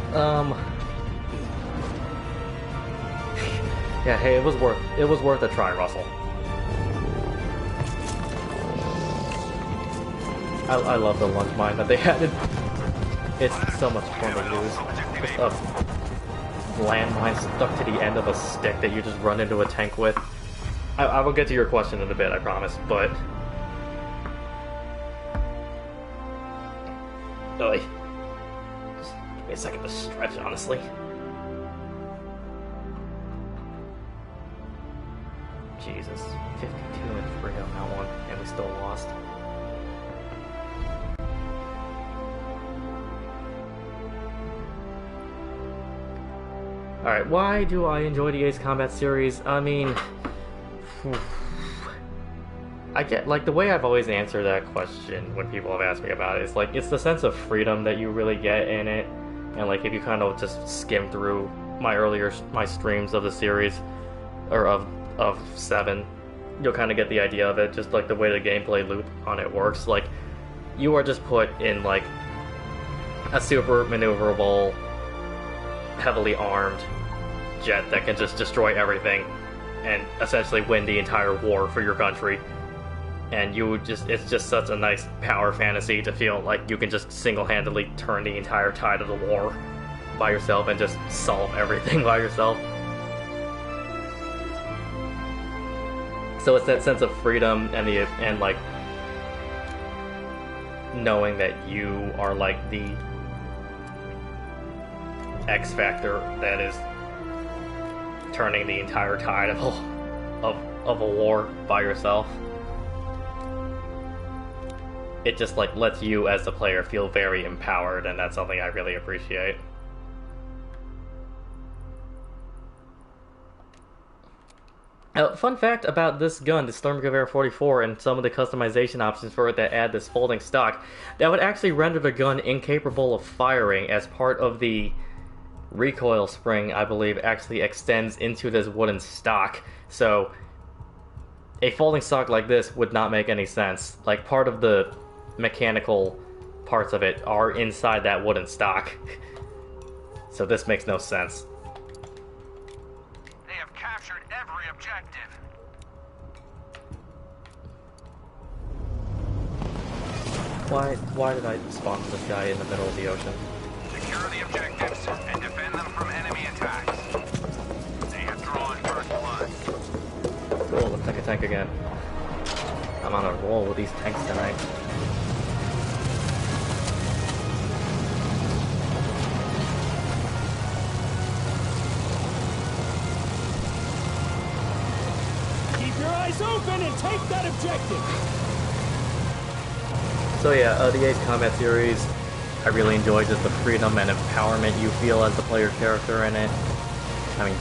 Yeah, hey, it was worth a try, Russell. I love the lunge mine that they added. It's so much fun to use. Just a landmine stuck to the end of a stick that you just run into a tank with. I will get to your question in a bit, I promise, but... Oy. Just give me a second to stretch, honestly. Jesus. 52-3 on that one, and we still lost. Alright, why do I enjoy the Ace Combat series? I mean... I get, like, the way I've always answered that question when people have asked me about it is, like, it's the sense of freedom that you really get in it, and, like, if you kind of just skim through my streams of the series, or of 7, you'll kind of get the idea of it, just, like, the way the gameplay loop on it works. Like, you are just put in, like, a super maneuverable, heavily armed jet that can just destroy everything, and essentially win the entire war for your country. And it's just such a nice power fantasy to feel like you can just single-handedly turn the entire tide of the war by yourself and just solve everything by yourself. So it's that sense of freedom and like knowing that you are like the X factor that is turning the entire tide of a war by yourself. It just like lets you as the player feel very empowered, and that's something I really appreciate. Fun fact about this gun, the Stormgewehr 44, and some of the customization options for it that add this folding stock, that would actually render the gun incapable of firing, as part of the recoil spring, I believe, actually extends into this wooden stock. So a folding stock like this would not make any sense. Like, part of the mechanical parts of it are inside that wooden stock. So this makes no sense. They have captured every objective. Why did I spawn this guy in the middle of the ocean? Secure the objectives and defend them from enemy attacks. They have drawn first blood. Cool, looks like a tank again. I'm on a roll with these tanks tonight. Keep your eyes open and take that objective! So yeah, the Ace Combat series, I really enjoy just the freedom and empowerment you feel as the player character in it. I mean,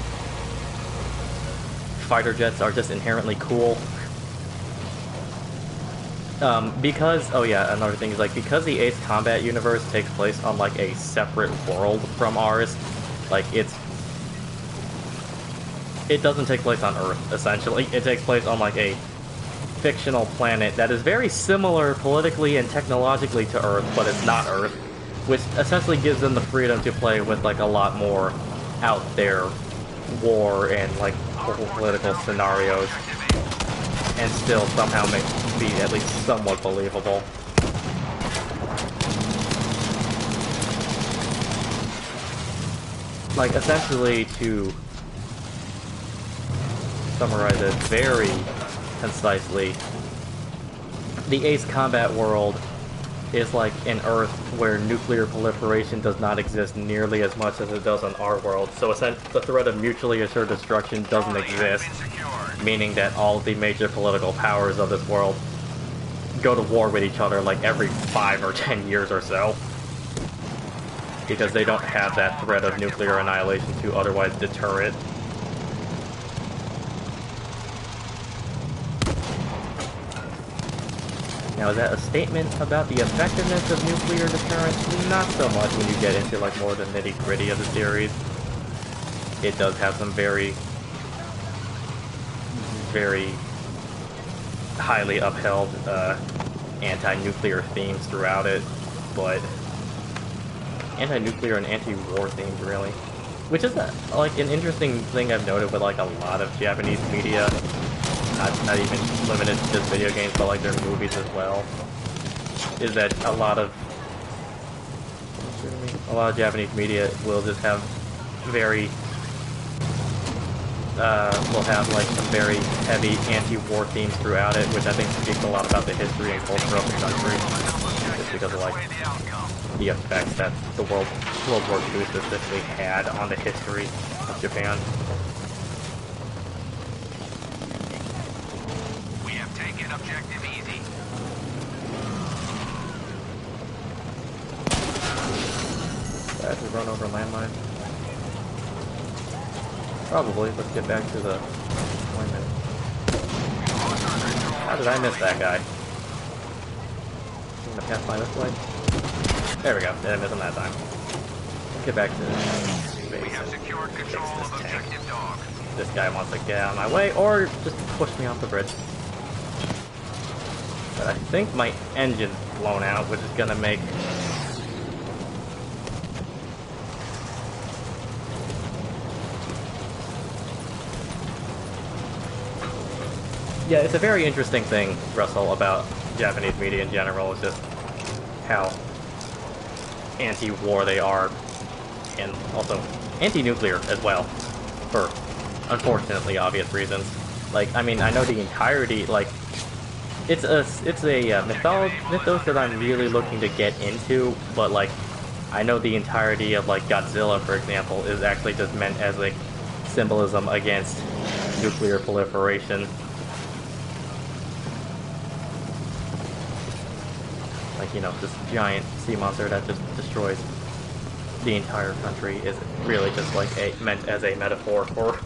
fighter jets are just inherently cool. Because, oh yeah, another thing is, like, because the Ace Combat universe takes place on, like, a separate world from ours, like, it doesn't take place on Earth, essentially. It takes place on, like, a fictional planet that is very similar politically and technologically to Earth, but it's not Earth, which essentially gives them the freedom to play with, like, a lot more out there war and, like, political scenarios, and still somehow be at least somewhat believable. Like, essentially, to summarize it very concisely, the Ace Combat world is like an Earth where nuclear proliferation does not exist nearly as much as it does on our world. So the threat of mutually assured destruction doesn't exist, meaning that all the major political powers of this world go to war with each other like every 5 or 10 years or so, because they don't have that threat of nuclear annihilation to otherwise deter it. Now, is that a statement about the effectiveness of nuclear deterrence? Not so much when you get into, like, more the nitty-gritty of the series. It does have some very, very highly upheld anti-nuclear themes throughout it, but anti-nuclear and anti-war themes, really. Which is, like, an interesting thing I've noted with, like, a lot of Japanese media. Not even limited to just video games, but like their movies as well, is that a lot of Japanese media will just have very will have like some very heavy anti-war themes throughout it, which I think speaks a lot about the history and culture of the country, just because of like the effects that the World War II specifically had on the history of Japan. Objective easy. I have to run over landmine. Probably. Let's get back to the deployment. How did I miss that guy? I'm gonna pass by this way. There we go. Didn't miss him that time. Let's get back to the base. We have secured control of objective dog. This guy wants to get out of my way, or just push me off the bridge. But I think my engine's blown out, which is gonna make... Yeah, it's a very interesting thing, Russell, about Japanese media in general, is just how anti-war they are, and also anti-nuclear as well, for unfortunately obvious reasons. Like, I mean, I know the entirety, like, it's a mythos that I'm really looking to get into, but like, I know the entirety of like Godzilla, for example, is actually just meant as like symbolism against nuclear proliferation. Like, you know, this giant sea monster that just destroys the entire country is really just like meant as a metaphor for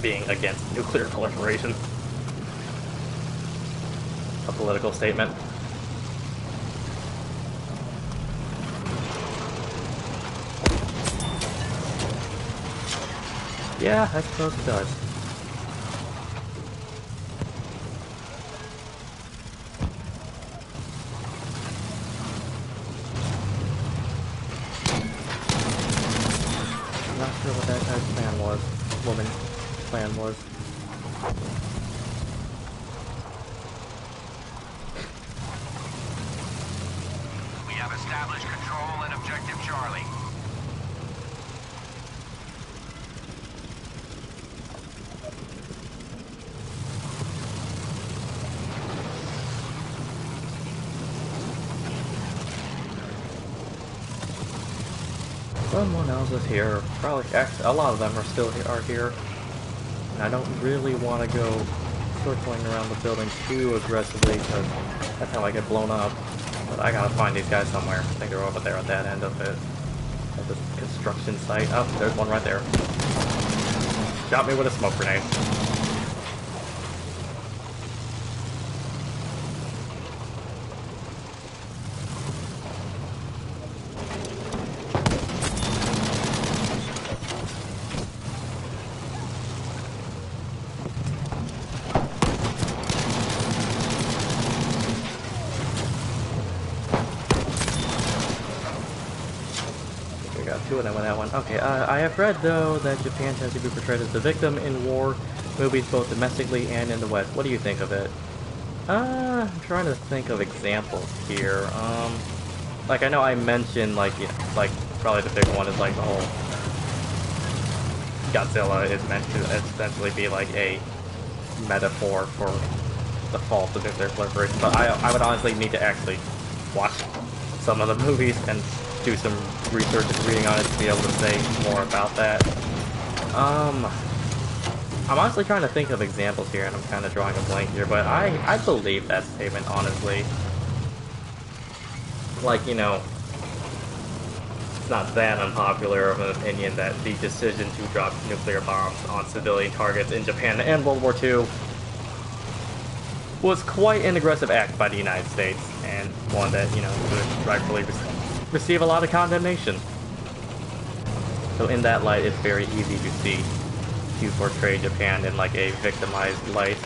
being against nuclear proliferation. A political statement. Yeah, I suppose it does. plan was. We have established control and objective Charlie. Someone else is here. Probably, actually, a lot of them are here. And I don't really want to go circling around the building too aggressively because that's how I get blown up. But I gotta find these guys somewhere. I think they're over there at that end of it. At this construction site. Oh, there's one right there. Got me with a smoke grenade. Two of them with that one. Okay, I have read, though, that Japan tends to be portrayed as the victim in war movies both domestically and in the West. What do you think of it? I'm trying to think of examples here. Like, I know I mentioned, like, yeah, like, probably the big one is, like, the whole Godzilla is meant to essentially be, like, a metaphor for the fault of nuclear proliferation, but I would honestly need to actually watch some of the movies and do some research and reading on it to be able to say more about that. I'm honestly trying to think of examples here, and I'm kind of drawing a blank here, but I believe that statement, honestly. Like, you know, it's not that unpopular of an opinion that the decision to drop nuclear bombs on civilian targets in Japan and World War II was quite an aggressive act by the United States, and one that, you know, would rightfully receive a lot of condemnation. So in that light, it's very easy to see to portray Japan in like a victimized light.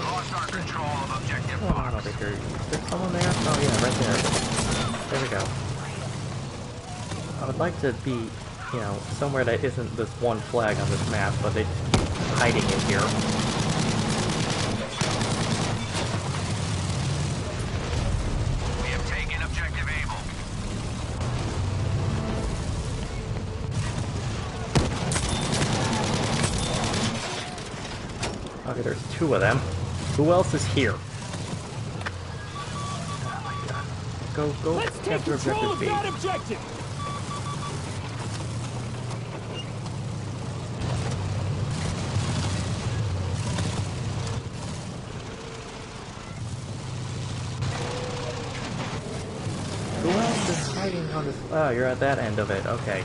Lost our control of objective Come on over here. Is there someone there? Oh yeah, right there. There we go. I would like to be, you know, somewhere that isn't this one flag on this map, but they just keep hiding in here. Okay, there's two of them. Who else is here? Oh my god. Go Let's take capture control objective of B. that objective! Who else is hiding on this? Oh, you're at that end of it. Okay.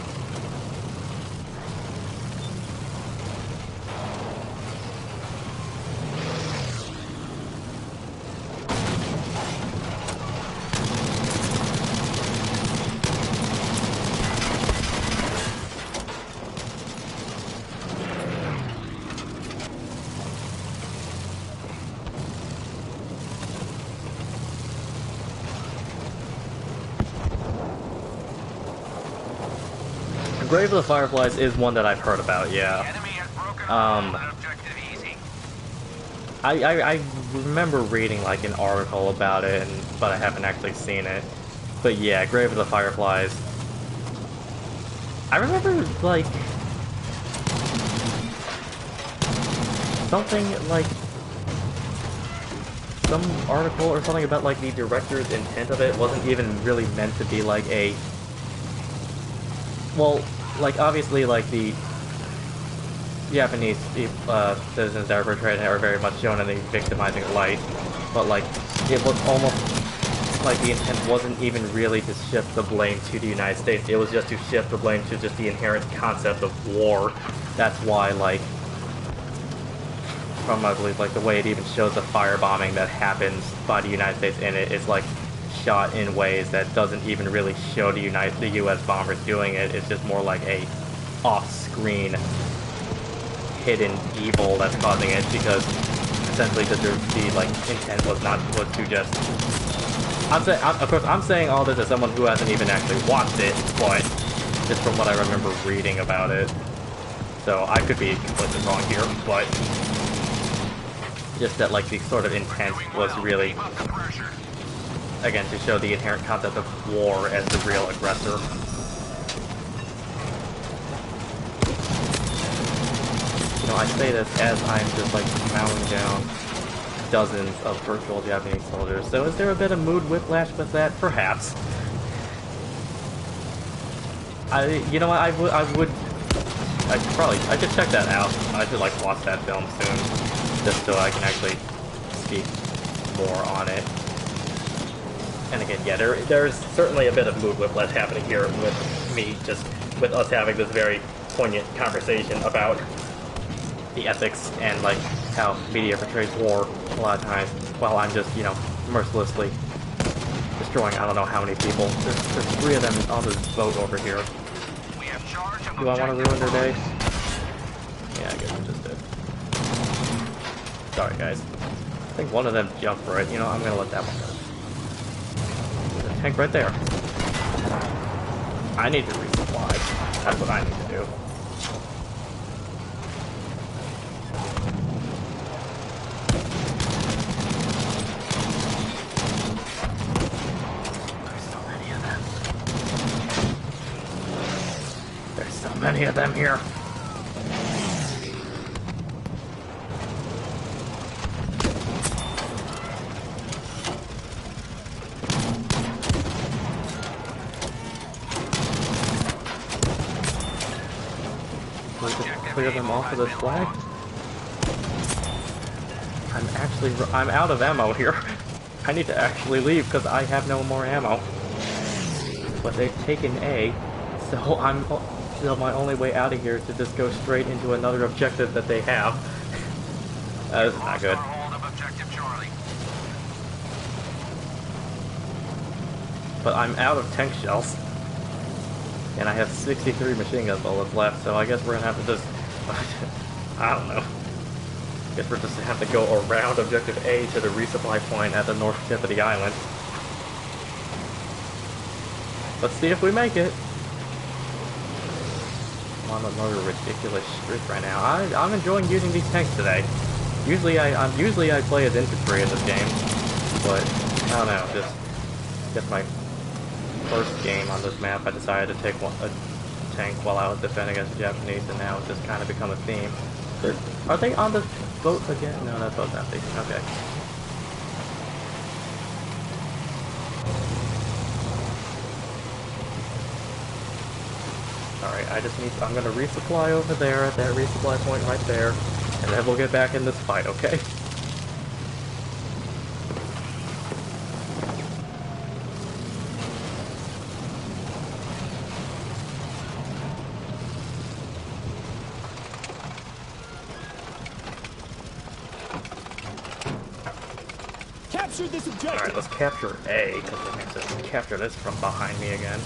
Grave of the Fireflies is one that I've heard about, yeah. I remember reading like an article about it, but I haven't actually seen it. But yeah, Grave of the Fireflies. I remember like something like some article or something about like the director's intent of it wasn't even really meant to be like a, well, like obviously like the Japanese citizens that are portrayed are very much shown in a victimizing light, but like it was almost like the intent wasn't even really to shift the blame to the United States. It was just to shift the blame to just the inherent concept of war. That's why, like, from I believe like the way it even shows the firebombing that happens by the United States in it is like shot in ways that doesn't even really show the U.S. bombers doing it. It's just more like a off-screen hidden evil that's causing it, because essentially the like intent was to just. Of course, I'm saying all this as someone who hasn't even actually watched it, but just from what I remember reading about it. So I could be completely wrong here, but just that like the sort of intent was really, Keep up the pressure. again, to show the inherent concept of war as the real aggressor. You know, I say this as I'm just like mowing down dozens of virtual Japanese soldiers. So is there a bit of mood whiplash with that? Perhaps. You know what, I should check that out. I should like watch that film soon, just so I can actually speak more on it. And again, yeah, there's certainly a bit of mood whiplash happening here with me, just with us having this very poignant conversation about the ethics and like how media portrays war a lot of times, while I'm just, you know, mercilessly destroying I don't know how many people. There's 3 of them on this boat over here. We have charge of Do I want to ruin their day? objective. Yeah, I guess I just did. Sorry, guys. I think one of them jumped for it. You know, I'm gonna let that one go. There's a tank right there. I need to resupply. That's what I need to do. There's so many of them here. Clear them off of this flag. I'm out of ammo here. I need to actually leave because I have no more ammo. But they've taken A, so my only way out of here is to just go straight into another objective that they have. This is not good. Hold of objective Charlie. But I'm out of tank shells. And I have 63 machine gun bullets left, so I guess we're gonna have to just... I don't know. Guess we're just gonna have to go around objective A to the resupply point at the north tip of the island. Let's see if we make it. I'm on another ridiculous streak right now. I'm enjoying using these tanks today. Usually I play as infantry in this game, but I don't know. Just my first game on this map, I decided to take a tank while I was defending against the Japanese, and now it's just kind of become a theme. Are they on the boat again? No, that boat's empty. Okay. Alright, I'm gonna resupply over there at that resupply point right there, and then we'll get back in this fight, okay? Capture this objective. Alright, let's capture A, because it makes us capture this from behind me again.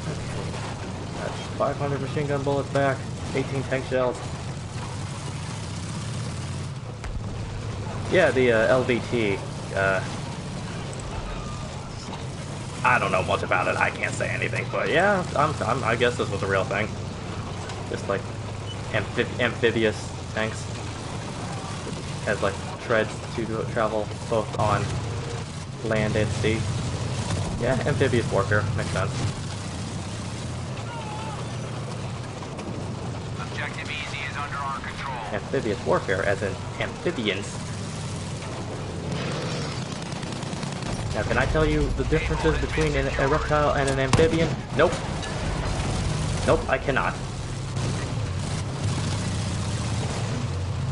Okay. That's 500 machine gun bullets back, 18 tank shells. Yeah, the LVT, I don't know much about it, I can't say anything, but yeah, I guess this was a real thing. Just like amphibious tanks. Has like treads to travel both on land and sea. Yeah, amphibious warfare, makes sense. Objective easy is under our control. Amphibious warfare, as in amphibians. Now, can I tell you the differences between a reptile and an amphibian? Nope. Nope, I cannot.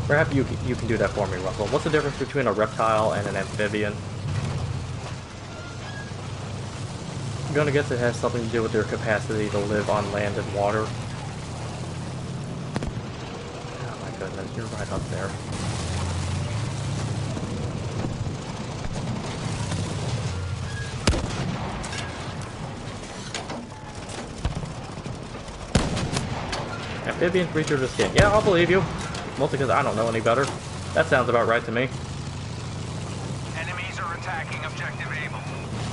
Perhaps you can do that for me, Russell. What's the difference between a reptile and an amphibian? I'm gonna guess it has something to do with their capacity to live on land and water. Oh my goodness, you're right up there. Amphibian creature of the skin. Yeah, I'll believe you. Mostly because I don't know any better. That sounds about right to me. Enemies are attacking objective Able.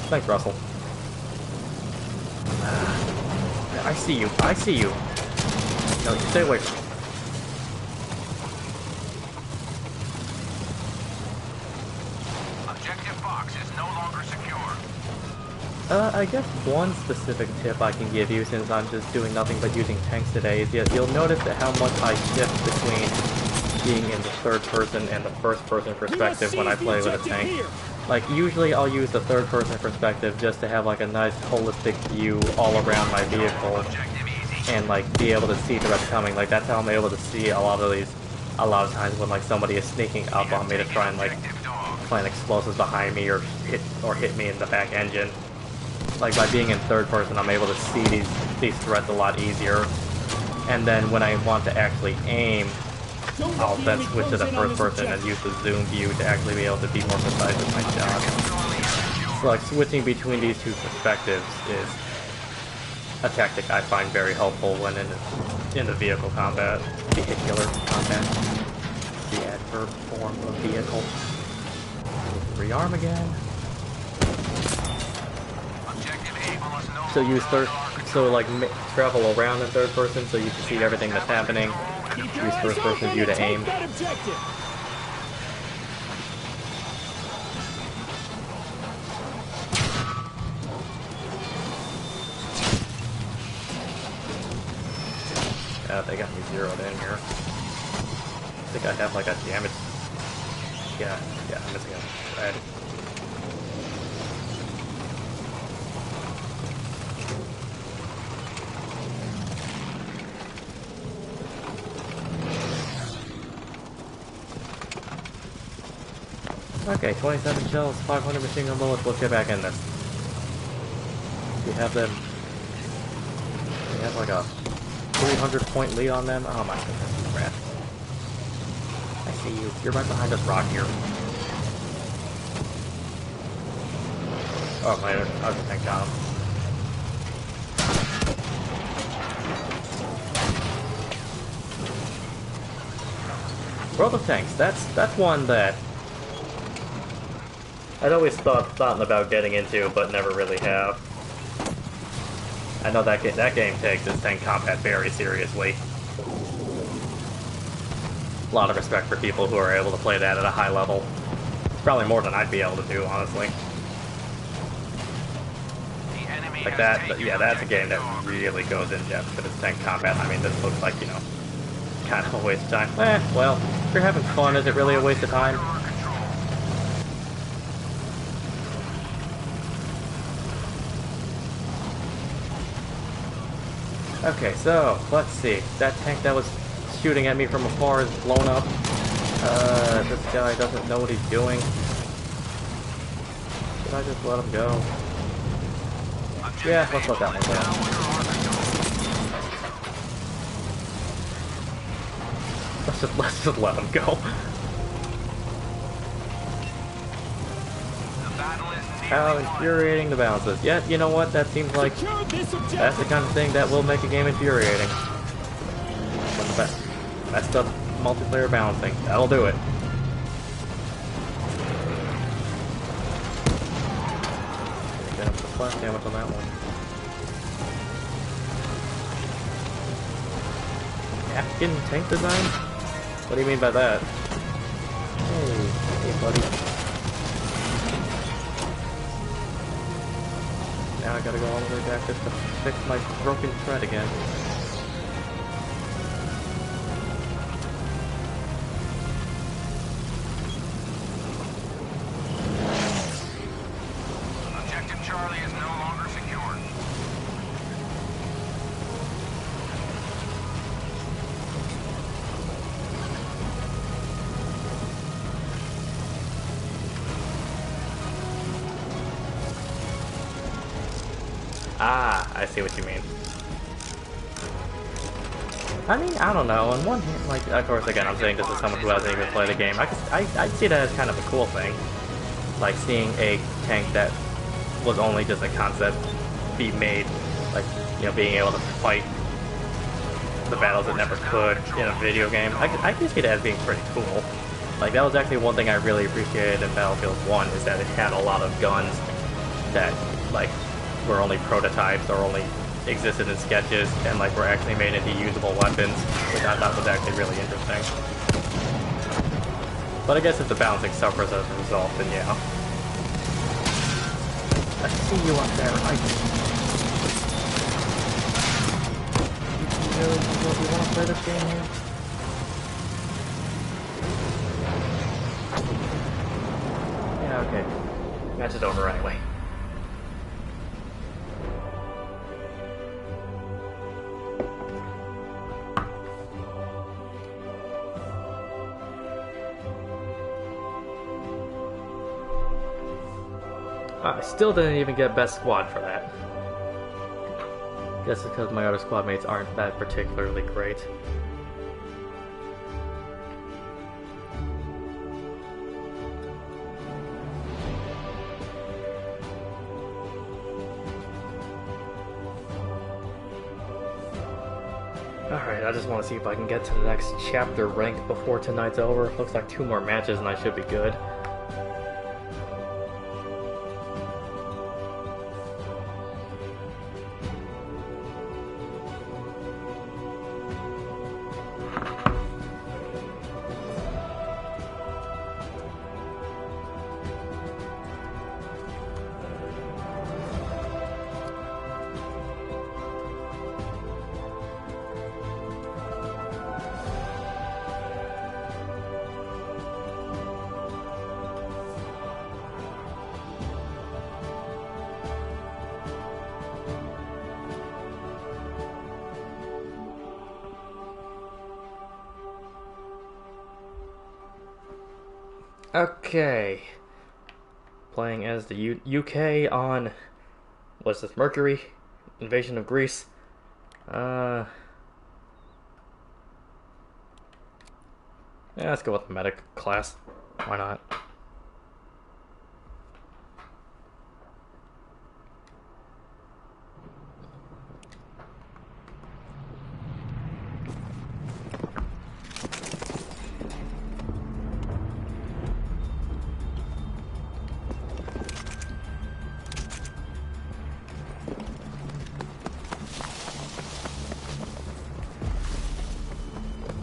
Thanks, Russell. I see you. I see you. No, stay away from me. Objective box is no longer secure. I guess one specific tip I can give you, since I'm just doing nothing but using tanks today, is yes, you'll notice that how much I shift between being in the third person and the first person perspective when I play with a tank. Like, usually I'll use the third person perspective just to have like a nice holistic view all around my vehicle Objective easy. and like be able to see threats coming. Like, that's how I'm able to see a lot of times when like somebody is sneaking up on me to try and like Objective dog. plant explosives behind me or hit me in the back engine. Like, by being in third person, I'm able to see these threats a lot easier. And then when I want to actually aim, I'll then switch to the first person and use the zoom view to actually be able to be more precise with my shots. So like switching between these two perspectives is a tactic I find very helpful when in the vehicular combat. The adverb form of vehicle. Rearm again. Objective Able is no So use longer travel around in third person so you can see everything that's happening. Use first person view to aim. That objective. Yeah, they got me zeroed in here. I think I have like a damage. Yeah, I'm missing a thread. Okay, 27 shells, 500 machine gun bullets, let's get back in this. We have them. We have like a 300-point lead on them. Oh my goodness, crap. I see you. You're right behind us, rock here. Oh, my other tank down. World of Tanks, that's one that I'd always thought about getting into, but never really have. I know that game takes its tank combat very seriously. A lot of respect for people who are able to play that at a high level. Probably more than I'd be able to do, honestly. The enemy Like has that, taken yeah, that's a game objective that dog. really goes in depth with its tank combat. I mean, this looks like, you know, kind of a waste of time. Well, if you're having fun, is it really a waste of time? Under our control. Okay, so, let's see. That tank that was shooting at me from afar is blown up. This guy doesn't know what he's doing. Should I just let him go? Yeah, let's let that one go. Let's just let him go. The battle is How infuriating the bounces. Yeah, you know what? That seems like Secure this objective. that's the kind of thing that will make a game infuriating. When the best of multiplayer balancing. That'll do it. Get up the flash damage on that one. Afghan tank design? What do you mean by that? Hey buddy. Now I gotta go all the way back just to fix my broken thread again. Objective Charlie is no longer secured. Ah, I see what you mean. I mean, I don't know. On one hand, like, of course, again, I'm saying this as someone who hasn't even played the game. I'd see that as kind of a cool thing. Like, seeing a tank that was only just a concept be made, like, you know, being able to fight the battles it never could in a video game. I can see that as being pretty cool. Like, that was actually one thing I really appreciated in Battlefield 1, is that it had a lot of guns that, like, were only prototypes or only existed in sketches and like were actually made into usable weapons, which I thought was actually really interesting. But I guess if the balancing suffers as a result, then yeah. I see you up there. You really want to play this game here? Yeah, okay. Match is over anyway. I still didn't even get best squad for that. Guess it's because my other squad mates aren't that particularly great. Alright, I just want to see if I can get to the next chapter ranked before tonight's over. Looks like 2 more matches and I should be good. Okay. Playing as the UK on... what's this? Mercury? Invasion of Greece? Yeah, let's go with the medic class. Why not?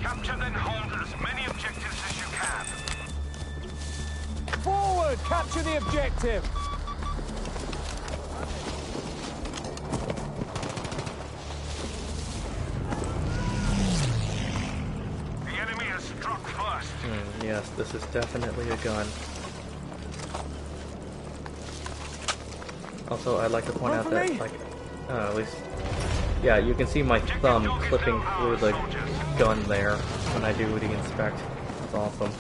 Capture then hold as many objectives as you can. Forward! Capture the objective! The enemy has struck first. Yes, this is definitely a gun. Also, I'd like to point out that, like, at least... yeah, you can see my thumb clipping through the gun there when I do the inspect. It's awesome.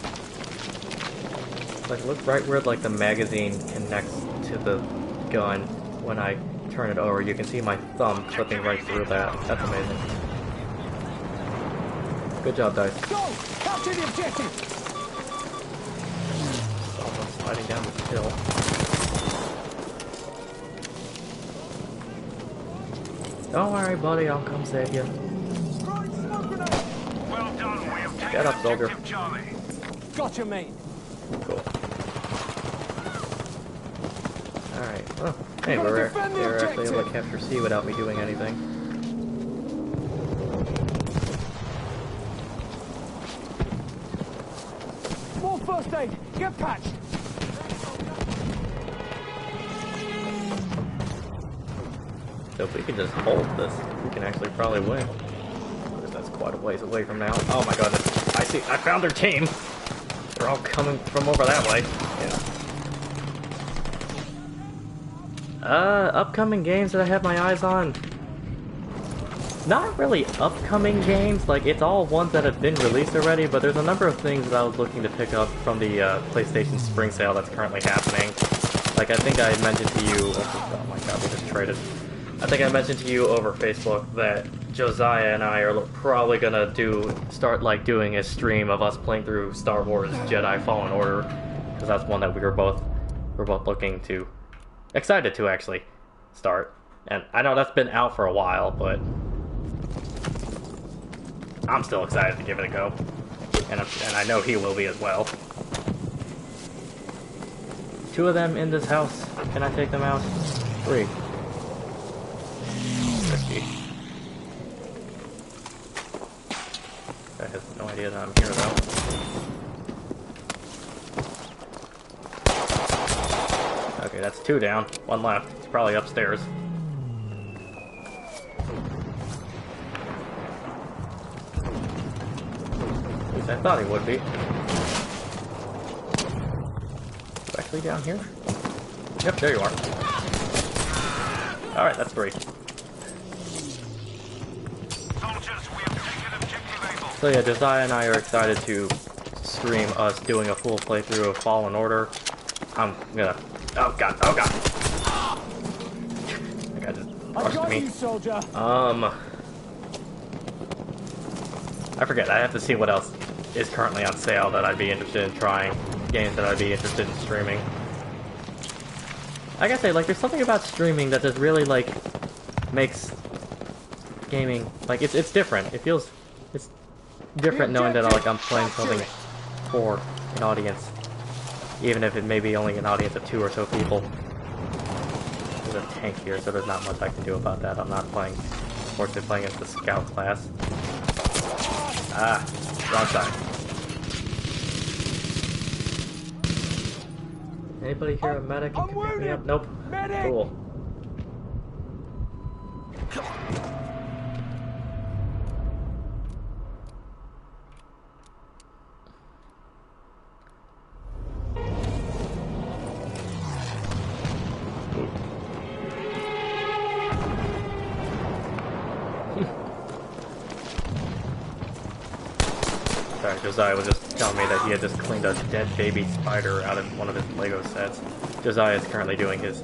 Like, look right where like the magazine connects to the gun. When I turn it over, you can see my thumb clipping right through that. That's amazing. Good job, Dice. Go! Capture the objective! Almost sliding down the hill. Don't worry, buddy. I'll come save you. Well done, we have taken Get up, soldier. objective Charlie. Gotcha, mate. Cool. Alright, well, hey, gotta we're defend the actually able to objective. capture C without me doing anything. More first aid! Get patched! So if we can just hold this, we can actually probably win. Because that's quite a ways away from now. Oh my goodness. I found their team! They're all coming from over that way. Yeah. Upcoming games that I have my eyes on. Not really upcoming games, like it's all ones that have been released already, but there's a number of things that I was looking to pick up from the PlayStation Spring Sale that's currently happening. Like I think I mentioned to you, oh my god, we just traded. I think I mentioned to you over Facebook that Josiah and I are probably gonna start like doing a stream of us playing through Star Wars Jedi Fallen Order, because that's one that we're both looking to, excited to actually start. And I know that's been out for a while, but I'm still excited to give it a go, and I know he will be as well. 2 of them in this house. Can I take them out? 3. Risky. have no idea that I'm here though. Okay, that's 2 down. 1 left. It's probably upstairs. At least I thought he would be. Actually down here? Yep, there you are. Alright, that's 3. Soldiers, we have taken objective Able. So yeah, Josiah and I are excited to stream us doing a full playthrough of Fallen Order. I'm gonna... Oh god, oh god! That guy just rushed me. soldier. I forget, I have to see what else is currently on sale that I'd be interested in trying. Games that I'd be interested in streaming. I gotta say, like, there's something about streaming that just really, like, makes gaming, like, it's different. It feels... It's different knowing that, like, I'm playing something for an audience. Even if it may be only an audience of 2 or so people. There's a tank here, so there's not much I can do about that. I'm not playing, unfortunately, playing as the scout class. Ah, wrong side. Anybody here a medic? I'm Can pick me wounded. up? Nope. Medic! Cool. Sorry, Josiah was just telling me that he had just cleaned a dead baby spider out of one of his Lego sets. Josiah is currently doing his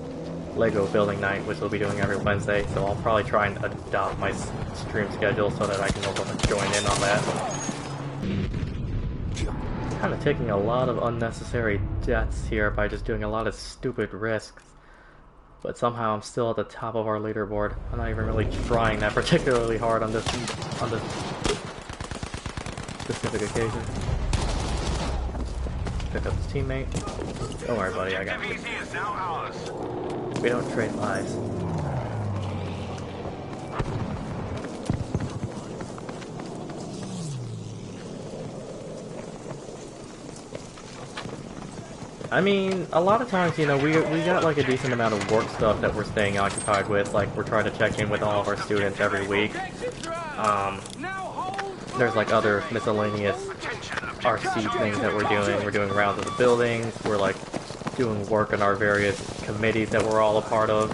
Lego building night, which we'll be doing every Wednesday, so I'll probably try and adopt my stream schedule so that I can also join in on that. Kind of taking a lot of unnecessary deaths here by just doing a lot of stupid risks. But somehow I'm still at the top of our leaderboard. I'm not even really trying that particularly hard on this specific occasion. Pick up his teammate. Don't worry, buddy, I got you. Objective easy is now ours. We don't trade lives. I mean, a lot of times, you know, we got like a decent amount of work stuff that we're staying occupied with. Like, we're trying to check in with all of our students every week. There's like other miscellaneous RC things that we're doing. We're doing rounds of the buildings. We're like doing work on our various committees that we're all a part of.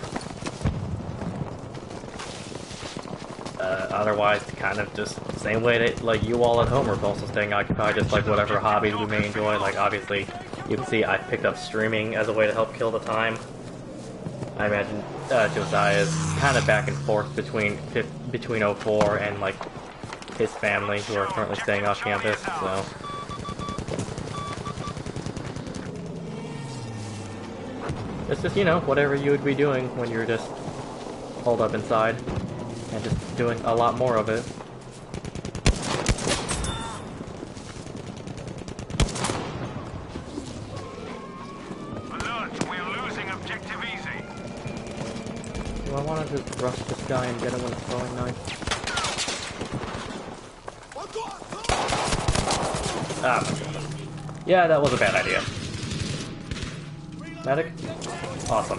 Otherwise, kind of just same way that like you all at home are also staying occupied, just like whatever hobbies we may enjoy. Like obviously, you can see I picked up streaming as a way to help kill the time. I imagine Josiah is kind of back and forth between 04 and like his family, who are currently staying off campus. So it's just, you know, whatever you would be doing when you're just holed up inside and just doing a lot more of it. Alert, we're losing objective easy. Do I want to just rush this guy and get him with a throwing knife? Ah, yeah, that was a bad idea. Medic? Awesome.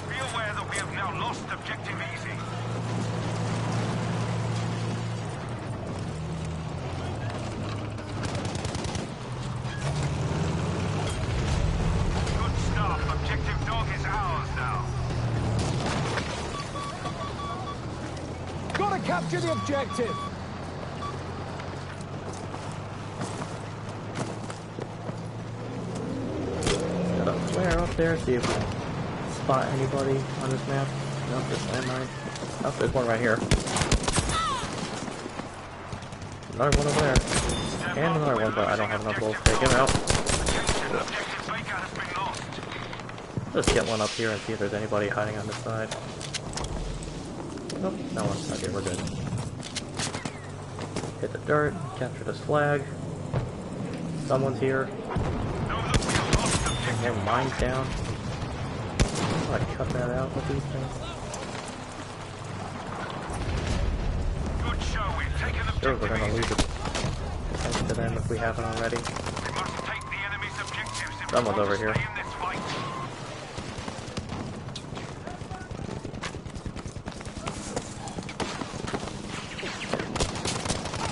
Be aware that we have now lost objective easy. Good stuff. Objective dog is ours now. Gotta capture the objective. Got a flare up there, see if we can spot anybody on this map. Nope, there's landmine. Oh, there's one right here. Another one over there. And another one, but I don't have enough bullets to take him out. Objective Baker has been lost. Let's get one up here and see if there's anybody hiding on this side. Nope, no one. Okay, we're good. Hit the dirt, capture this flag. Someone's here. Know that we have lost objective Their mine's down. I cut that out with these things. Good show. We've taken Sure, we're objective gonna easy. lose it. Thanks to them if we haven't already. We must take the enemy's objectives if we Someone's want over to here. stay in this fight.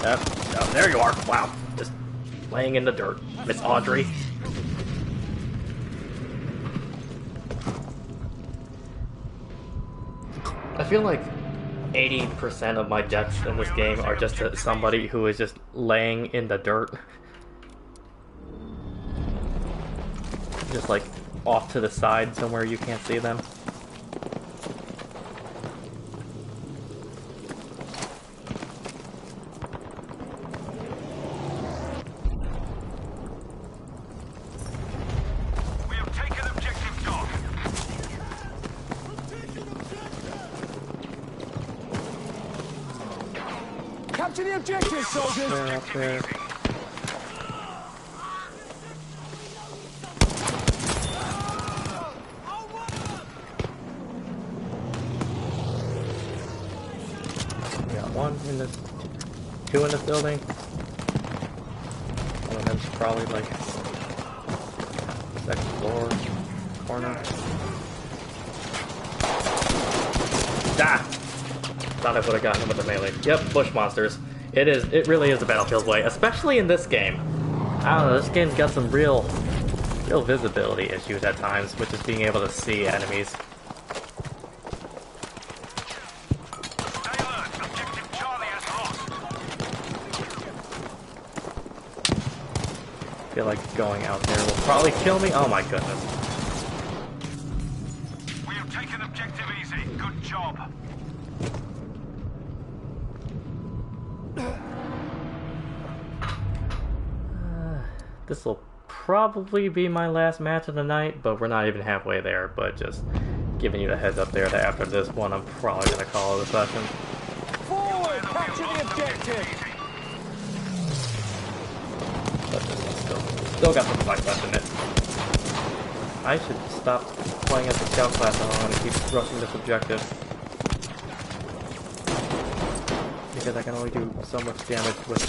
Yep. Oh, there you are. Wow. Just laying in the dirt. Miss Audrey. I feel like 80% of my deaths in this game are just to somebody who is just laying in the dirt. Just like off to the side somewhere you can't see them. We have taken objective dog. Capture the objective, soldiers! They're up there. We got one in this, two in this building. One of them's probably like second floor corner. Ah! Thought I would have gotten him with the melee. Yep, bush monsters. It really is the Battlefield way, especially in this game. I don't know, this game's got some real visibility issues at times, which is being able to see enemies. Stay alert. Objective Charlie is lost. I feel like going out there will probably kill me. Oh my goodness. We have taken objective easy. Good job. This will probably be my last match of the night, but we're not even halfway there. But just giving you a heads up there that after this one, I'm probably going to call it a session. Forward! Capture the objective! But this one's still got some fight left in it. I should stop playing as a scout class if I want to keep rushing this objective. Because I can only do so much damage with...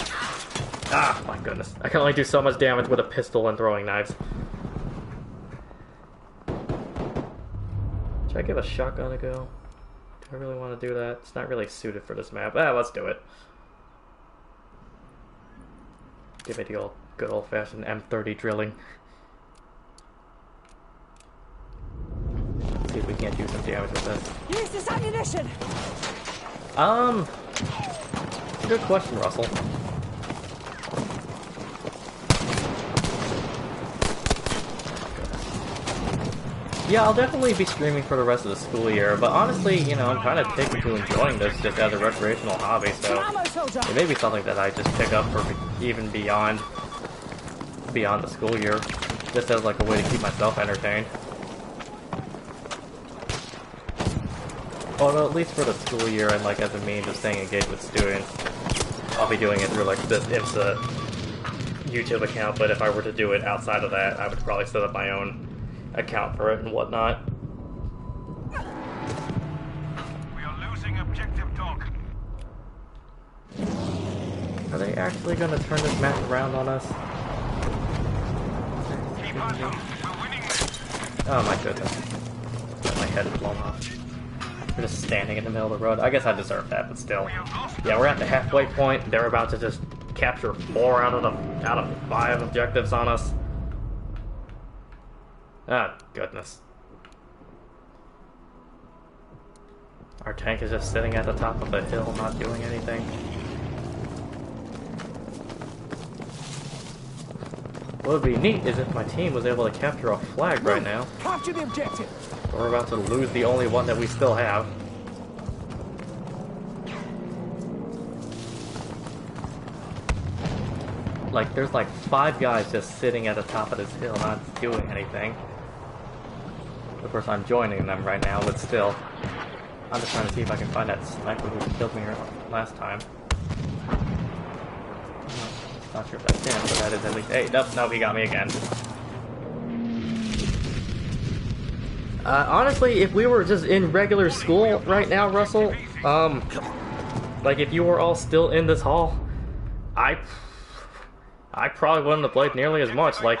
Ah, my goodness. I can only do so much damage with a pistol and throwing knives. Should I give a shotgun a go? Do I really want to do that? It's not really suited for this map. Ah, let's do it. Give it the old, good old-fashioned M30 drilling. Let's see if we can't do some damage with this. Use this ammunition! Good question, Russell. Yeah, I'll definitely be streaming for the rest of the school year, but honestly, you know, I'm kind of taken to enjoying this just as a recreational hobby, so Ammo, soldier! it may be something that I just pick up for even beyond the school year, just as like a way to keep myself entertained. Although at least for the school year and like as a means of staying engaged with students, I'll be doing it through like this IMSA YouTube account, but if I were to do it outside of that, I would probably set up my own account for it and whatnot. We are losing objective dog. Are they actually going to turn this map around on us? Keep on them. We're winning this. Oh my goodness. My head is blown off. We're just standing in the middle of the road. I guess I deserve that, but still. We have lost. Yeah, we're at the halfway point. They're about to just capture 4 out of 5 objectives on us. Ah, goodness. Our tank is just sitting at the top of the hill, not doing anything. What would be neat is if my team was able to capture a flag right now. Capture the objective! We're about to lose the only one that we still have. Like, there's like 5 guys just sitting at the top of this hill not doing anything. Of course, I'm joining them right now, but still. I'm just trying to see if I can find that sniper who killed me last time. Not sure if that's him, but that is at least... Hey, nope, he got me again. Honestly, if we were just in regular school right now, Russell, like if you were all still in this hall, I probably wouldn't have played nearly as much. Like,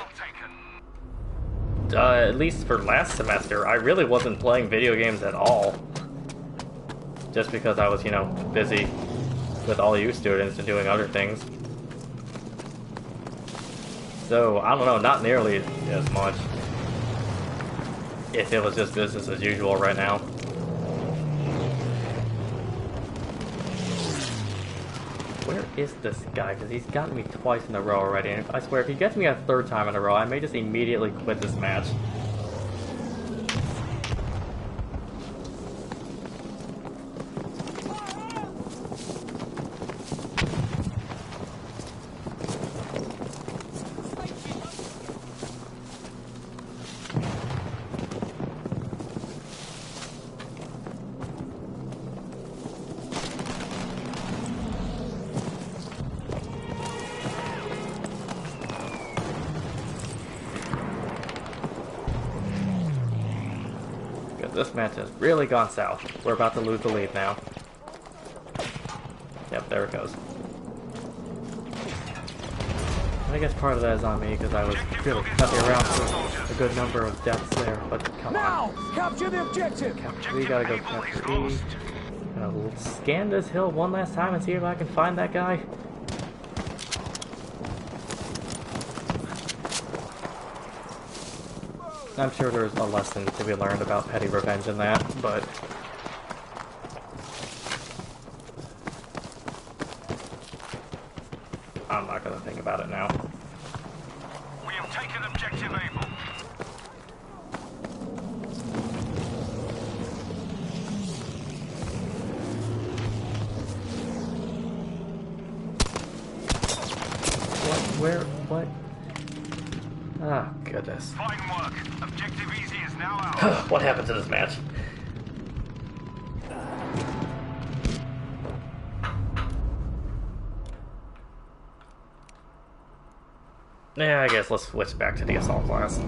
at least for last semester, I really wasn't playing video games at all. Just because I was, you know, busy with all you students and doing other things. So, I don't know, not nearly as much. If it was just business as usual right now. Where is this guy? Because he's gotten me twice in a row already, and I swear if he gets me a third time in a row, I may just immediately quit this match. This match has really gone south. We're about to lose the lead now. Yep, there it goes. I guess part of that is on me because I was really cutting around for a good number of deaths there, but come on. Capture the objective! We gotta go capture E. Gonna scan this hill one last time and see if I can find that guy. I'm sure there's a lesson to be learned about petty revenge in that, but... I'm not gonna think about it now. We have taken objective Able. What? Where? What? Ah, goodness. Fine work. Objective Easy is now out. What happened to this match? Yeah, I guess let's switch back to the assault class.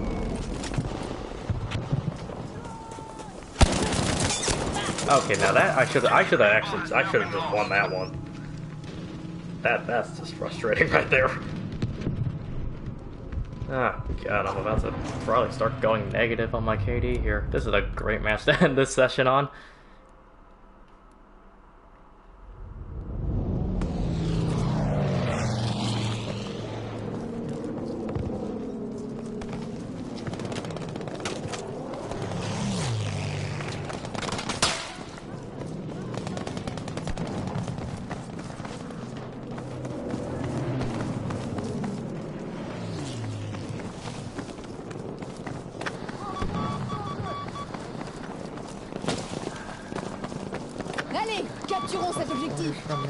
Okay, now that I should have just won that one. That's just frustrating right there. Ah, God, I'm about to probably start going negative on my KD here. This is a great match to end this session on. Allez, capturons cet objectif. From me.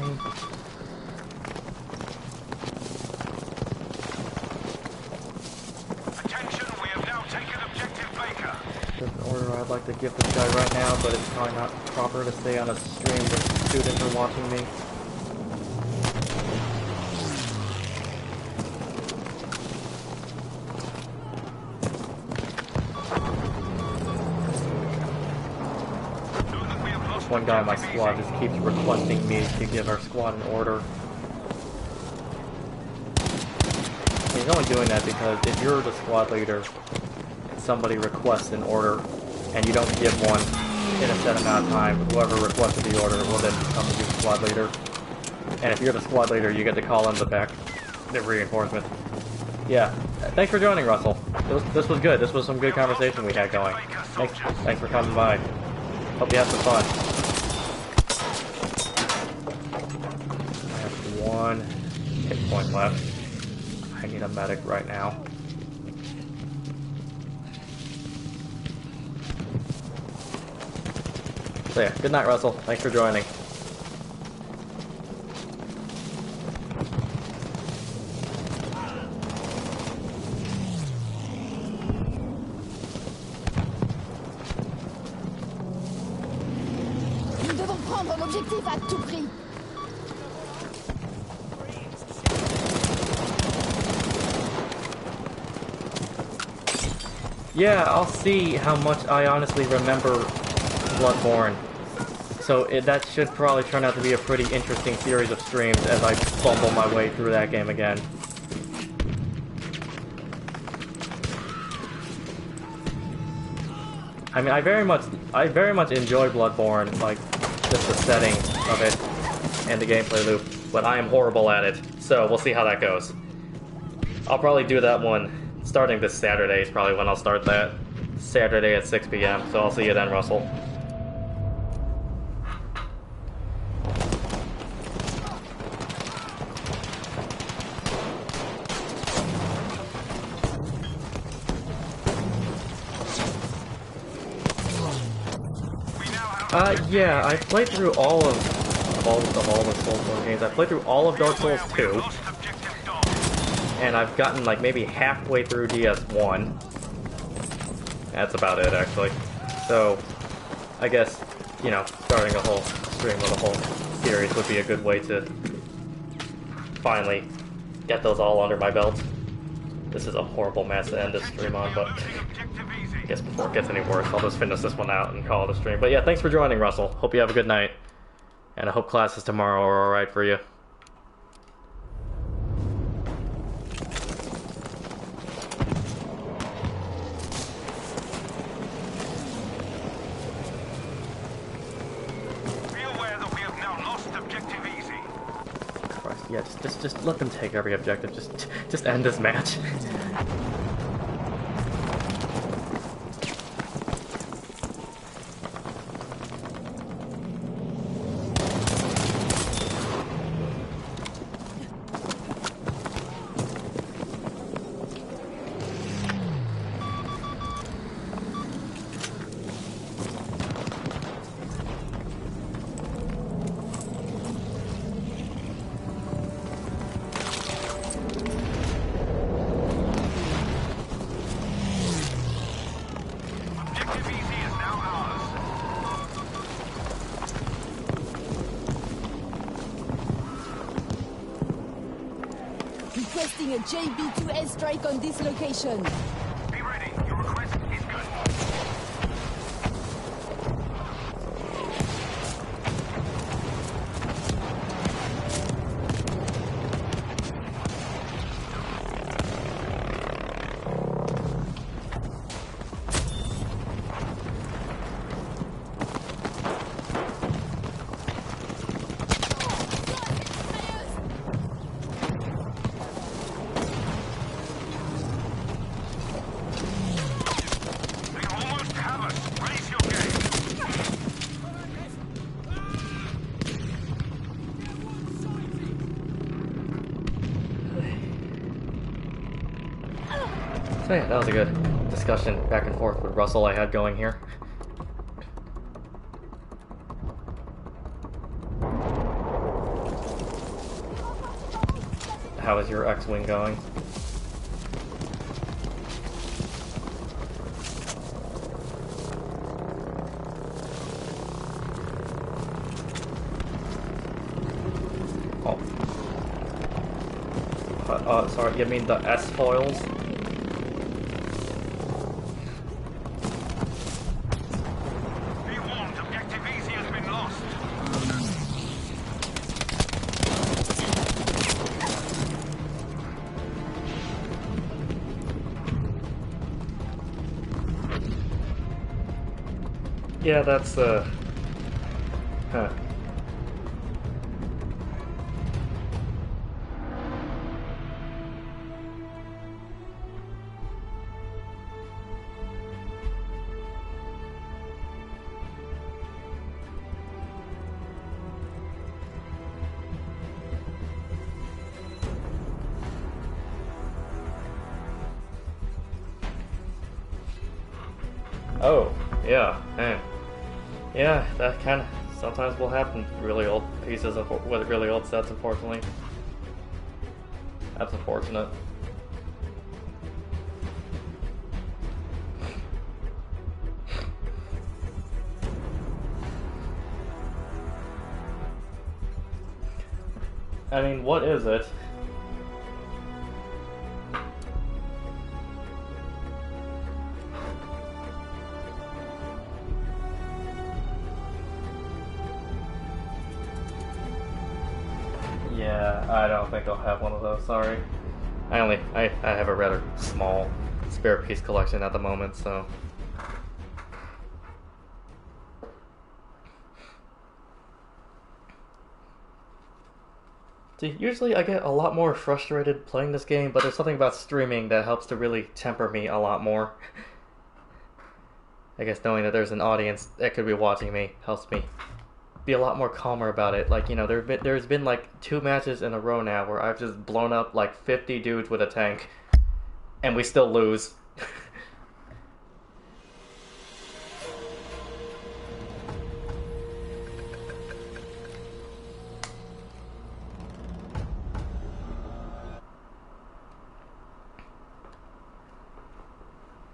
Attention, we have now taken objective Baker. There's an order I'd like to give this guy right now, but it's probably not proper to stay on a stream with students are watching me. One guy in my squad just keeps requesting me to give our squad an order. He's only doing that because if you're the squad leader, somebody requests an order, and you don't give one in a set amount of time, whoever requested the order will then become the new squad leader. And if you're the squad leader, you get to call in the reinforcements. Yeah, thanks for joining, Russell. This was good. This was some good conversation we had going. Thanks for coming by. Hope you have some fun. I have one hit point left. I need a medic right now. So yeah, good night, Russell. Thanks for joining. Nous devons prendre l'objectif à tout prix. Yeah, I'll see how much I honestly remember Bloodborne. So that should probably turn out to be a pretty interesting series of streams as I fumble my way through that game again. I mean, I very much enjoy Bloodborne, like just the setting of it and the gameplay loop, but I am horrible at it. So we'll see how that goes. I'll probably do that one starting this Saturday is probably when I'll start that. Saturday at 6 p.m. So I'll see you then, Russell. Yeah, I played through all the Soulsborne games. I played through all of Dark Souls 2, and I've gotten like maybe halfway through DS1. That's about it, actually. So, I guess, you know, starting a whole stream with a whole series would be a good way to finally get those all under my belt. This is a horrible mess to end this stream on, but I guess before it gets any worse, I'll just finish this one out and call it a stream. But yeah, thanks for joining, Russell. Hope you have a good night. And I hope classes tomorrow are alright for you. Be aware that we have now lost objective easy. Christ, yeah, just let them take every objective. Just end this match. Requesting a JB2 airstrike on this location. Be ready. Your request is good. They almost have us. Raise your game. So yeah, that was a good discussion back and forth with Russell I had going here. How is your X-Wing going? Oh. Sorry, you mean the S-foils? Be warned, objective easy has been lost. Yeah, that's, huh. Oh, yeah, man. Yeah, that kind of sometimes will happen. Really old pieces of with really old sets, unfortunately. That's unfortunate. I mean, what is it? I don't think I'll have one of those, sorry. I have a rather small spare piece collection at the moment, so. See, usually I get a lot more frustrated playing this game, but there's something about streaming that helps to really temper me a lot more. I guess knowing that there's an audience that could be watching me helps me be a lot more calmer about it. Like, you know, there's been like 2 matches in a row now where I've just blown up like 50 dudes with a tank, and we still lose.